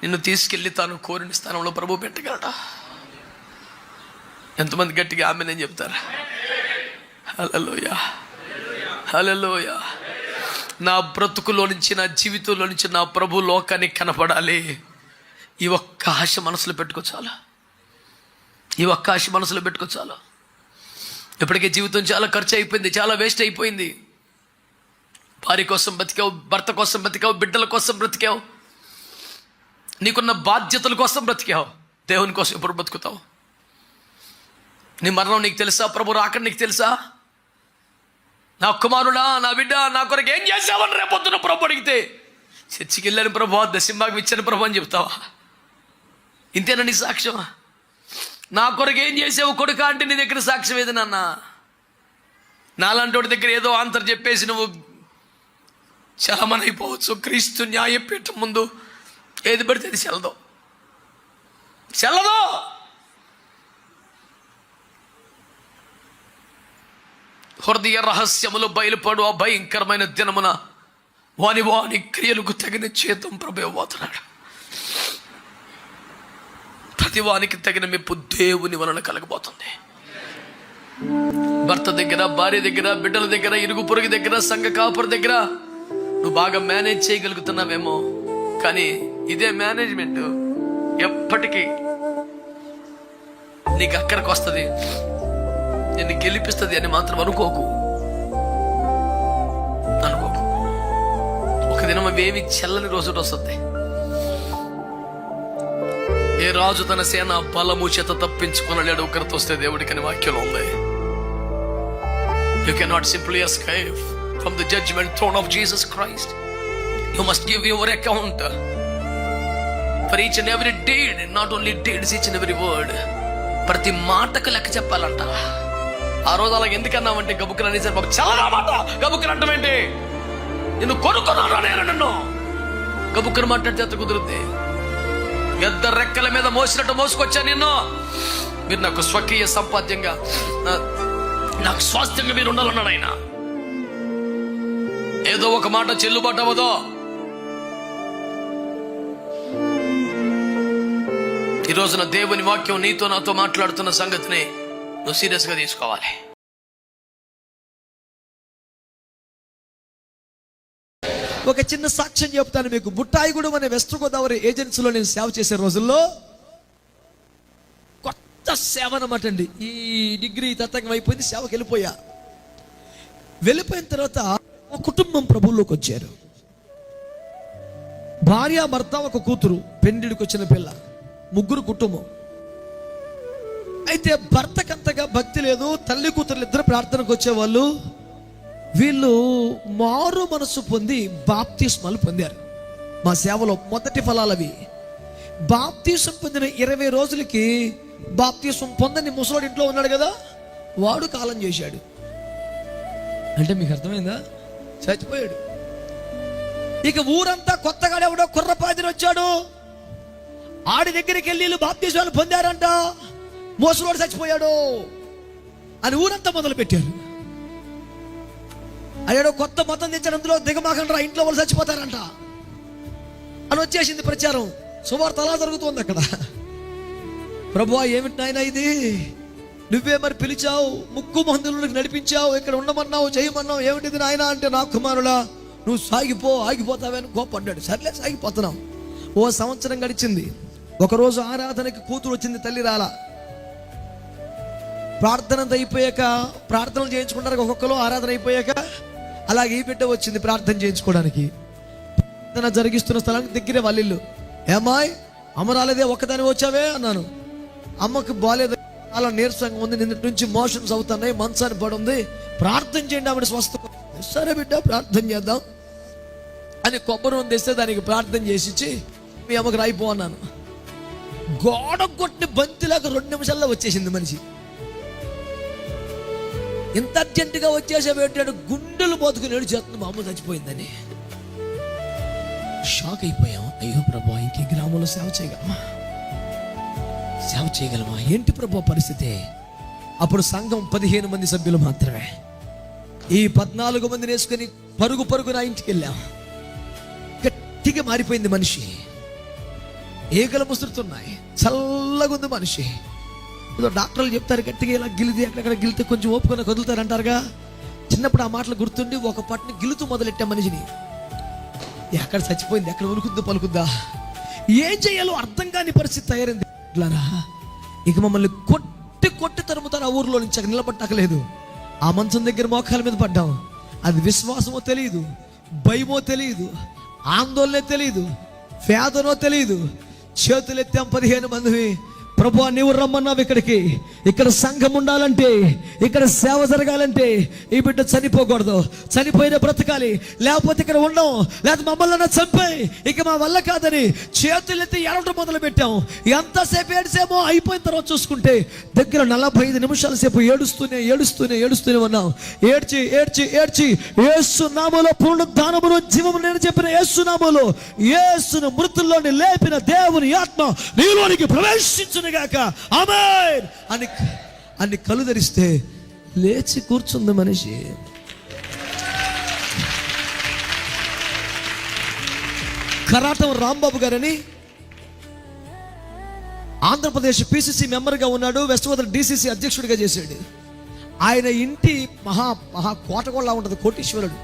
నిన్ను తీసుకెళ్ళి తాను కోరిన స్థానంలో ప్రభు పెట్టగలడా? ఎంతమంది గట్టిగా ఆమేన్ చెప్తారా? హల్లెలూయా, హల్లెలూయా. నా బ్రతుకులో నుంచి, నా జీవితంలో నుంచి నా ప్రభు లోకానికి కనపడాలి. ఈ ఒక్క ఆశ మనసులో పెట్టుకో చాలు. ఈ ఒక్క ఆశ మనసులో పెట్టుకో చాలు. ఇప్పటికే జీవితం చాలా ఖర్చు అయిపోయింది, చాలా వేస్ట్ అయిపోయింది. భార్య కోసం బతికావు, భర్త కోసం బతికావు, బిడ్డల కోసం బ్రతికావు, నీకున్న బాధ్యతల కోసం బ్రతికావు. దేవుని కోసం ఎప్పుడు బతుకుతావు? నీ మరణం నీకు తెలుసా? ప్రభు రాకడ నీకు తెలుసా? నా కుమారుడా, నా బిడ్డ, నా కొరకు ఏం చేసావని రేపొద్దున ప్రభు అడిగితే చర్చికి వెళ్ళాను ప్రభు, దశంభాగం ఇచ్చాను ప్రభు అని చెప్తావా? ఇంతేనా నీ సాక్ష్యం? నా కొరకు ఏం చేసావు కొడుకా అంటే నీ దగ్గర సాక్ష్యం ఏది నాన్న? నాలాంటి వాడి దగ్గర ఏదో ఆంతర్ చెప్పేసి నువ్వు చలమని అయిపోవచ్చు. క్రీస్తు న్యాయపీఠం ముందు ఏది పడితే అది చెల్లదు. హృదయ రహస్యములు బయలుపడు ఆ భయంకరమైన దినమున వాని క్రియలకు తగిన చేతం ప్రభు ఇవ్వబోతున్నాడు. ప్రతి వానికి తగిన మెప్పు దేవుని వలన కలగబోతుంది. భర్త దగ్గర, భార్య దగ్గర, బిడ్డల దగ్గర, ఇరుగు పొరుగు దగ్గర, సంఘ కాపుర దగ్గర నువ్వు బాగా మేనేజ్ చేయగలుగుతున్నావేమో. కానీ ఇదే మేనేజ్మెంట్ ఎప్పటికీ నీకు అక్కడికి వస్తుంది, నిన్ను గెలిపిస్తుంది అని మాత్రం అనుకోకు. ఒక దినం అవేమి చెల్లని రోజు వస్తుంది. ఏ రాజు తన సేన బలము చేత తప్పించుకునలేడు ఒకరితో వస్తే దేవుడికి అని వాక్యంలో ఉంది. You cannot simply escape from the judgment throne of Jesus Christ. You must give your account for each and every deed, not only deeds, each and every word. ప్రతి మాటకు లెక్క చెప్పాలంట. ఆ రోజు అలా ఎందుకన్నామంటే గబుక్కులు అనేసారు బాబు, చాలా మాట గబుక్కులు అంటామేంటి? నిన్ను కొనుక్కున్నాను నేను, నన్ను గబుక్కులు మాట్లాడితే అంత కుదురుద్ది. పెద్ద రెక్కల మీద మోసినట్టు మోసుకొచ్చా నిన్ను. మీరు నాకు స్వకీయ సంపాద్యంగా, నాకు స్వాస్థ్యంగా మీరు ఉండాలన్నాడు ఆయన. ఏదో ఒక మాట చెల్లుబాటు అవ్వదో. ఈ రోజున దేవుని వాక్యం నీతో నాతో మాట్లాడుతున్న సంగతిని నువ్వు సీరియస్గా తీసుకోవాలి. ఒక చిన్న సాక్ష్యం చెప్తాను మీకు. బుట్టాయిగూడెం అనే వెస్ట్ గోదావరి ఏజెన్సీలో నేను సేవ చేసే రోజుల్లో కొత్త సేవ అన్నమాట అండి. ఈ డిగ్రీ తతంగం అయిపోయింది, సేవకి వెళ్ళిపోయిన తర్వాత ఒక కుటుంబం ప్రభువులోకి వచ్చారు. భార్య, భర్త, ఒక కూతురు, పెండిడికి వచ్చిన పిల్ల, ముగ్గురు కుటుంబం. అయితే భర్తకు అంతగా భక్తి లేదు, తల్లి కూతురు ఇద్దరు ప్రార్థనకు వచ్చేవాళ్ళు. వీళ్ళు మారు మనసు పొంది బాప్తిస్మాలు పొందారు. మా సేవలో మొదటి ఫలాలు అవి. బాప్తిసం పొందిన 20 రోజులకి బాప్తిసం పొందని ముసలోడు ఇంట్లో ఉన్నాడు కదా, వాడు కాలం చేశాడు. అంటే మీకు అర్థమైందా? చచ్చిపోయాడు. ఇక ఊరంతా కొత్తగా ఎవడో కుర్రపాదిని వచ్చాడు, ఆడి దగ్గరికి వెళ్ళి బాప్తిస్మాలు పొందారంట, ముసలోడు చచ్చిపోయాడు అని ఊరంతా మొదలు పెట్టారు. అదేడో కొత్త మతం తెచ్చాడు, అందులో దిగమాకండ్రా, ఇంట్లో వాళ్ళు చచ్చిపోతారంట అని వచ్చేసింది ప్రచారం. సువార్త అలా జరుగుతుంది అక్కడ. ప్రభువా ఏమిటి నాయనా ఇది, నువ్వే మరి పిలిచావు, ముక్కు మందులకు నడిపించావు, ఇక్కడ ఉండమన్నావు, చేయమన్నావు, ఏమిటిది నాయనా అంటే, నా కుమారుడా నువ్వు సాగిపో, ఆగిపోతావని కోపడ్డాడు. సర్లే సాగిపోతున్నాం. ఓ సంవత్సరం గడిచింది. ఒకరోజు ఆరాధనకి కూతురు వచ్చింది, తల్లి రాలా. ప్రార్థన అయిపోయాక, ప్రార్థనలు చేయించుకుంటారు ఒక్కొక్కరు, ఆరాధన అయిపోయాక అలాగే ఈ బిడ్డ వచ్చింది ప్రార్థన చేయించుకోవడానికి. ప్రార్థన జరిగిస్తున్న స్థలానికి దగ్గరే వాళ్ళ ఇల్లు. ఏమాయ్ అమ్మ రాలేదే, ఒక్కదాని వచ్చావే అన్నాను. అమ్మకు బాలేదు, చాలా నీరసంగా ఉంది, నిన్నటి నుంచి మోషన్స్ అవుతున్నాయి, మంచాన్ని పడి ఉంది, ప్రార్థన చేయండి ఆవిడ స్వస్థ. సరే బిడ్డ ప్రార్థన చేద్దాం అని కొబ్బరి నూనె తెస్తే దానికి ప్రార్థన చేసి ఇచ్చి మీ అమ్మకు రాయిపో అన్నాను. గోడ కొట్టి బంతిలాగా 2 నిమిషాల్లో వచ్చేసింది మనిషి. ఇంత అర్జెంటుగా వచ్చేసే పెట్టాడు, గుండెలు బతుకుని ఏడుచేస్తుంది, మా అమ్మ చచ్చిపోయిందని. షాక్ అయిపోయాం. అయ్యో ప్రభా, ఇంక గ్రామంలో సేవ చేయగలమా? ఏంటి ప్రభా పరిస్థితి? అప్పుడు సంఘం 15 మంది సభ్యులు మాత్రమే. ఈ 14 మందిని వేసుకుని పరుగు నా ఇంటికి వెళ్ళాం. గట్టిగా మారిపోయింది మనిషి, ఈగలు ముసురుతున్నాయి, చల్లగుంది మనిషి. ఏదో డాక్టర్లు చెప్తారు గట్టిగా ఇలా గిలిది, అక్కడక్కడ గిలితే కొంచెం ఓపుకొని కదులుతారు అంటారుగా. చిన్నప్పుడు ఆ మాటలు గుర్తుండి ఒక పట్టుని గిలుతూ మొదలెట్టా మనిషిని. ఎక్కడ చచ్చిపోయింది, ఎక్కడ ఉలుకుద్దు పలుకుద్దా, ఏం చేయాలో అర్థం కాని పరిస్థితి తయారైంది. ఇక మమ్మల్ని కొట్టి తరుముతారు ఆ ఊర్లో నుంచి. అక్కడ నిలబట్టలేదు. ఆ మంచం దగ్గర మోకాల మీద పడ్డాం. అది విశ్వాసమో తెలియదు, భయమో తెలియదు, ఆందోళన తెలియదు, వేదనో తెలియదు. చేతులు ఎత్తాం 15 మంది. ప్రభువా నీవు రమ్మన్నావు ఇక్కడికి, ఇక్కడ సంఘం ఉండాలంటే, ఇక్కడ సేవ జరగాలంటే ఈ బిడ్డ చనిపోకూడదు, చనిపోయిన బ్రతకాలి, లేకపోతే ఇక్కడ ఉండం, లేకపోతే మమ్మల్ని చంపాయి, ఇక మా వల్ల కాదని చేతులెత్తి ఏడవడం మొదలు పెట్టాం. ఎంతసేపు ఏడిసేమో అయిపోయిన తర్వాత చూసుకుంటే దగ్గర 45 నిమిషాల సేపు ఏడుస్తూనే ఉన్నాం. ఏడ్చి యేసు నామములో పునరుద్ధానమును జీవము నేను చెప్పిన యేసు నామములో, యేసును మృతుల్లోని లేపిన దేవుని ఆత్మ నీలోనికి ప్రవేశించును గాక, ఆమేన్ అని కళ్ళు తెరిస్తే లేచి కూర్చుంది మనిషి. కరాటం రాంబాబు గారని ఆంధ్రప్రదేశ్ పిసిసి మెంబర్గా ఉన్నాడు, వెస్ట్ గోదావరి డిసిసి అధ్యక్షుడిగా చేశాడు. ఆయన ఇంటి మహా కోటగోళ్ళ ఉంటుంది, కోటీశ్వరుడు.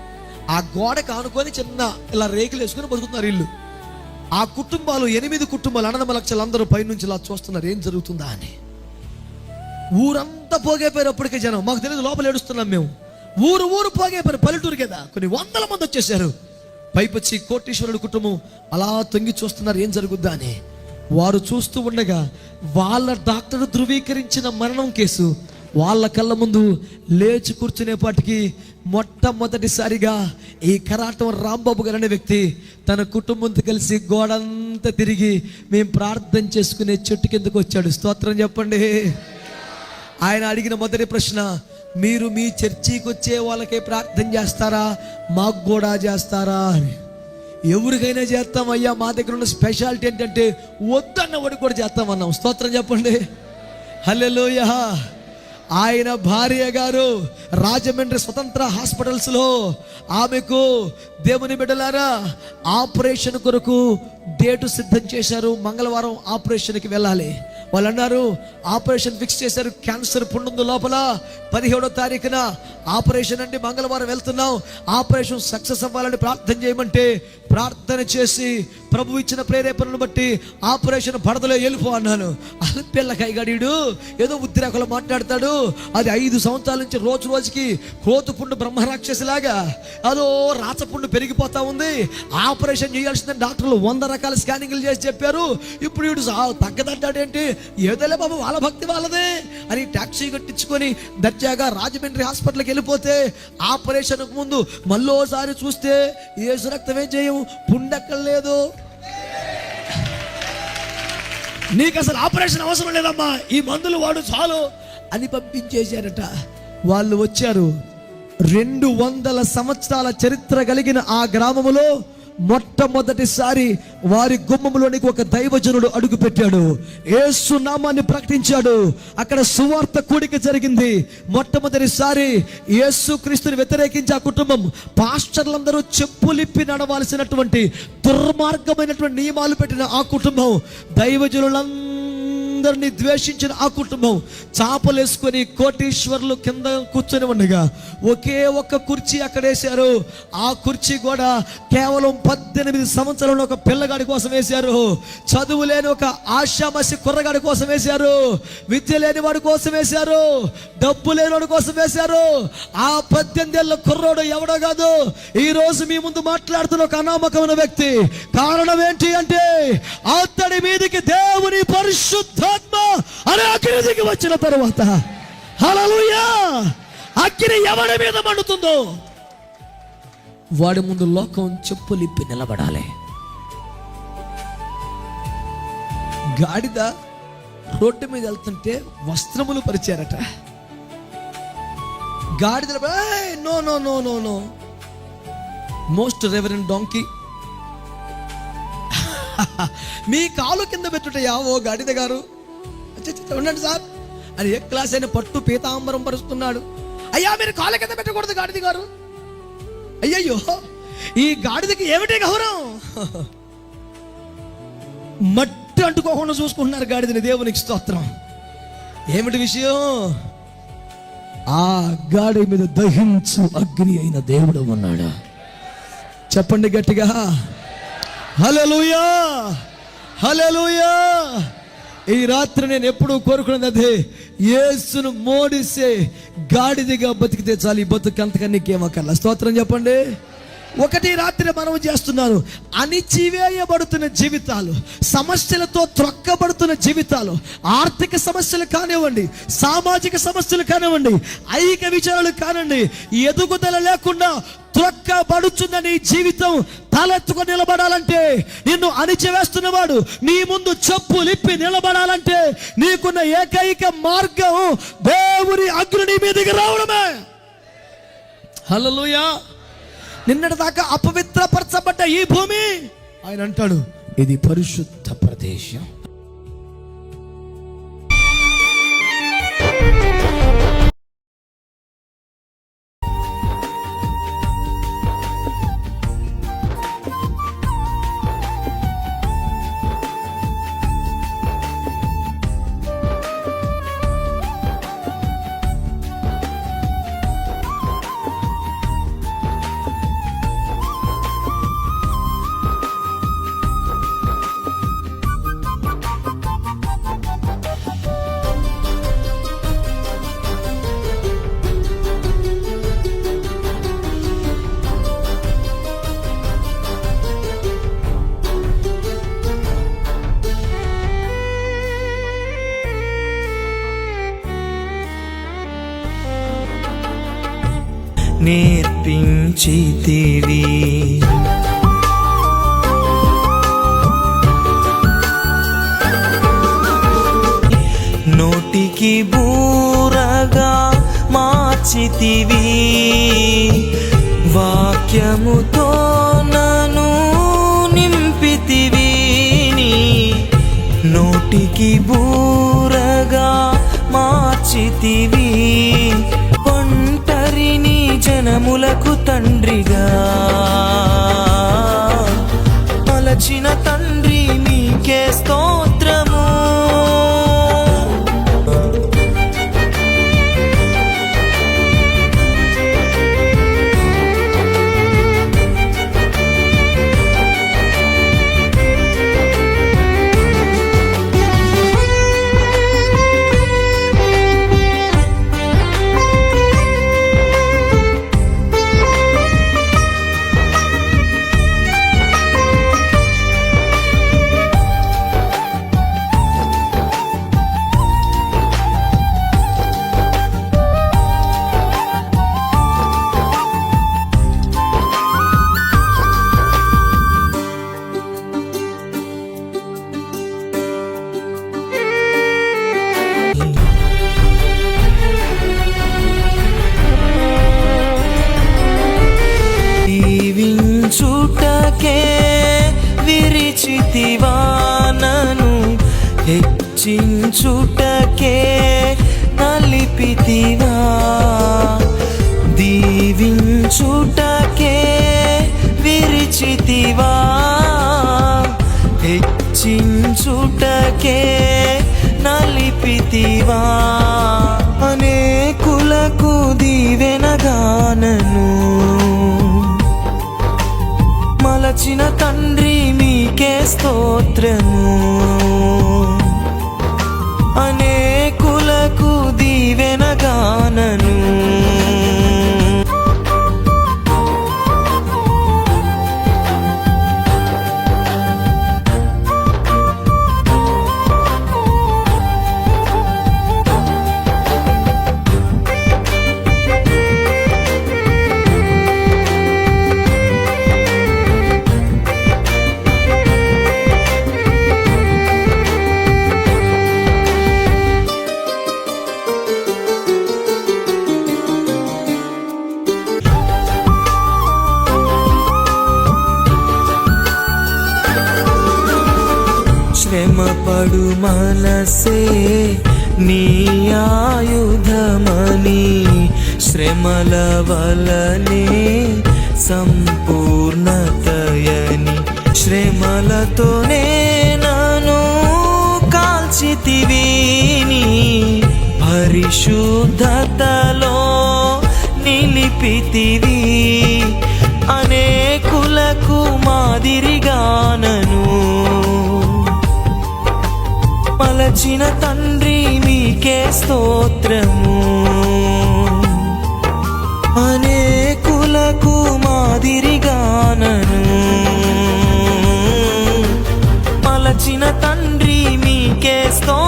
ఆ గోడకు ఆనుకొని చిన్న ఇలా రేకులు వేసుకుని బతుకుతున్నారు ఇల్లు. ఆ కుటుంబాలు 8 కుటుంబాలు, అన్నదమ్ముల లక్షలు అందరూ పైనుంచి ఇలా చూస్తున్నారు ఏం జరుగుతుందా అని. ఊరంతా పోగైపోయారు అప్పటికే జనం. మాకు తెలియదు, లోపల ఏడుస్తున్నాం మేము. ఊరు పోగైపోయారు, పల్లెటూరు కదా, కొన్ని 100 మంది వచ్చేసారు. పైపొచ్చి కోటీశ్వరుడు కుటుంబం అలా తొంగి చూస్తున్నారు ఏం జరుగుద్దా అని. వారు చూస్తూ ఉండగా వాళ్ళ డాక్టర్ ధృవీకరించిన మరణం కేసు వాళ్ళ కళ్ళ ముందు లేచి కూర్చునేపాటికి మొట్టమొదటిసారిగా ఈ కరాటం రాంబాబు గారు అనే వ్యక్తి తన కుటుంబంతో కలిసి గోడంతా తిరిగి మేము ప్రార్థన చేసుకునే చెట్టు కిందకు వచ్చాడు. స్తోత్రం చెప్పండి. ఆయన అడిగిన మొదటి ప్రశ్న, మీరు మీ చర్చికి వచ్చే వాళ్ళకే ప్రార్థన చేస్తారా, మాకు కూడా చేస్తారా అని. ఎవరికైనా చేస్తామయ్యా, మా దగ్గర ఉన్న స్పెషాలిటీ ఏంటంటే వద్దన్న వాడికి కూడా చేస్తామన్నాం. స్తోత్రం చెప్పండి. హల్లెలూయా. ఆయన భార్య గారు రాజమండ్రి స్వతంత్ర హాస్పిటల్స్లో ఆమెకు దేవుని బిడ్డలారా ఆపరేషన్ కొరకు డేటు సిద్ధం చేశారు. మంగళవారం ఆపరేషన్కి వెళ్ళాలి. వాళ్ళు అన్నారు, ఆపరేషన్ ఫిక్స్ చేశారు, క్యాన్సర్ పుండుంది లోపల, 17వ తారీఖున ఆపరేషన్ అండి, మంగళవారం వెళ్తున్నాం, ఆపరేషన్ సక్సెస్ అవ్వాలని ప్రార్థన చేయమంటే ప్రార్థన చేసి ప్రభు ఇచ్చిన ప్రేరేపణను బట్టి ఆపరేషన్ పడదలో వెళ్ళిపో అన్నాను. అల్పిల్ల కైగాడీడు ఏదో ఉద్రేకలు మాట్లాడతాడు. అది 5 సంవత్సరాల నుంచి రోజు రోజుకి కోతుపుండు బ్రహ్మరాక్షసిలాగా అదో రాచపుండు పెరిగిపోతా ఉంది. ఆపరేషన్ చేయాల్సిందని డాక్టర్లు 100 రకాల స్కానింగ్లు చేసి చెప్పారు. ఇప్పుడు వీడు తగ్గదంటాడేంటి, ఏదోలే బాబు వాళ్ళ భక్తి వాళ్ళదే అని టాక్సీ కట్టించుకొని దర్జాగా రాజమండ్రి హాస్పిటల్కి వెళ్ళిపోతే ఆపరేషన్ ముందు మళ్ళోసారి చూస్తే యేసు రక్తమేం చేయము, పుండెక్కలేదు, నీకు అసలు ఆపరేషన్ అవసరం లేదమ్మా, ఈ మందులు వాడు చాలు అని పంపించేశారట. వాళ్ళు వచ్చారు. 200 సంవత్సరాల చరిత్ర కలిగిన ఆ గ్రామములో మొట్టమొదటిసారి వారి గుమ్మములోనికి ఒక దైవజనుడు అడుగు పెట్టాడు. యేసు నామాన్ని ప్రకటించాడు. అక్కడ సువార్త కూడిక జరిగింది. మొట్టమొదటిసారి యేసు క్రీస్తుని వ్యతిరేకించి ఆ కుటుంబం, పాస్టర్లందరూ చెప్పులిప్పి నడవాల్సినటువంటి దుర్మార్గమైనటువంటి నియమాలు పెట్టిన ఆ కుటుంబం, దైవజనులందరినీ ద్వేషించిన ఆ కుటుంబం చాపలేసుకొని కోటీశ్వర్లు కింద కూర్చొని ఉండగా ఒకే ఒక్క కుర్చీ అక్కడ వేశారు. ఆ కుర్చీ కూడా కేవలం 18 సంవత్సరాల ఒక పిల్లగాడి కోసం వేశారు. చదువు లేని ఒక ఆశామసి కుర్రగాడి కోసం వేశారు. విద్య లేని వాడి కోసం వేశారు. డబ్బు లేని వాడి కోసం వేశారు. ఆ 18 ఏళ్ళ కుర్రోడు ఎవడో కాదు, ఈ రోజు మీ ముందు మాట్లాడుతున్న ఒక అనామకమైన వ్యక్తి. కారణం ఏంటి అంటే అతడి మీదికి దేవుని పరిశుద్ధాత్మ అనే అగ్ని దిగి వచ్చిన తరువాత, హల్లెలూయా, అగ్ని ఎవడి మీద మండుతుందో వాడి ముందు లోకం చెప్పులిప్పి నిలబడాలి. గాడిద రోడ్డు మీద వెళ్తుంటే వస్త్రములు పరిచారట. గాడిద no no no no no most reverend donkey, మీ కాలు కింద పెట్టుటయా ఓ గాడిద గారు, ఉండండి సార్ అని ఏ క్లాస్ అయిన పట్టు పీతాంబరం పరుస్తున్నాడు. అయ్యా మీరు కాళ్ళ కింద పెట్టకూడదు గాడిద గారు. అయ్యయ్యో, ఈ గాడిదకి ఏమిటి గౌరవం? మట్టి అంటుకోకుండా చూసుకుంటున్నారు గాడిదని. దేవునికి స్తోత్రం. ఏమిటి విషయం? ఆ గాడి మీద దహించు అగ్ని అయిన దేవుడు ఉన్నాడు. చెప్పండి గట్టిగా, హల్లెలూయా, హల్లెలూయా. ఈ రాత్రి నేను ఎప్పుడు కోరుకున్నది అదే, యేసును మోడిసే గాడిదిగా బతికితే చాలు. ఈ బతుకు అంతకన్నా నీకేమక్కర్లా. స్తోత్రం చెప్పండి. ఒకటి రాత్రి మనం చేస్తున్నాను, అణిచివేయబడుతున్న జీవితాలు, సమస్యలతో త్రొక్కబడుతున్న జీవితాలు, ఆర్థిక సమస్యలు కానివ్వండి, సామాజిక సమస్యలు కానివ్వండి, ఐక్య విచారాలు కానివ్వండి, ఎదుగుదల లేకుండా త్రొక్కబడుచున్న నీ జీవితం తలెత్తుకొని నిలబడాలంటే, నిన్ను అణిచివేస్తున్నవాడు నీ ముందు చెప్పులిప్పి నిలబడాలంటే నీకున్న ఏకైక మార్గం దేవుని అగ్ని మీదకి రావడమే. హల్లెలూయా. నిన్నటి దాకా అపవిత్రపరచబడ్డ ఈ భూమి, ఆయన అంటాడు ఇది పరిశుద్ధ ప్రదేశం. నేర్పించితివి నోటికి బూరగా మార్చితివి, వాక్యముతో నన్ను నింపితివి. నోటికి బూరగా మార్చితివి, ఒంటరిని జనములకు తండ్రిగా మలచిన తండ్రి నీకే స్తోత్రము. చుటకే విరిచితివా నను హెచ్చించుటకే నలిపితివా దీవించుటకే విరిచితివా హెచ్చించుటకే నలిపితివా అనేకులకు దీవెనగానను మలచిన తండ్రి మీకే స్తోత్రము అనేకులకు దీవెనగానను శ్రమపడు మనసే నీ ఆయుధమని శ్రమల వలనే సంపూర్ణతయని శ్రమలతోనే నన్ను కాల్చితివి నీ పరిశుద్ధతలో నిలిపితివి అనేకులకు మాదిరిగానను మలచిన తండ్రి మీకే స్తోత్రము అనేకులకు మాదిరిగానను మలచిన తండ్రి మీకే స్తోత్రము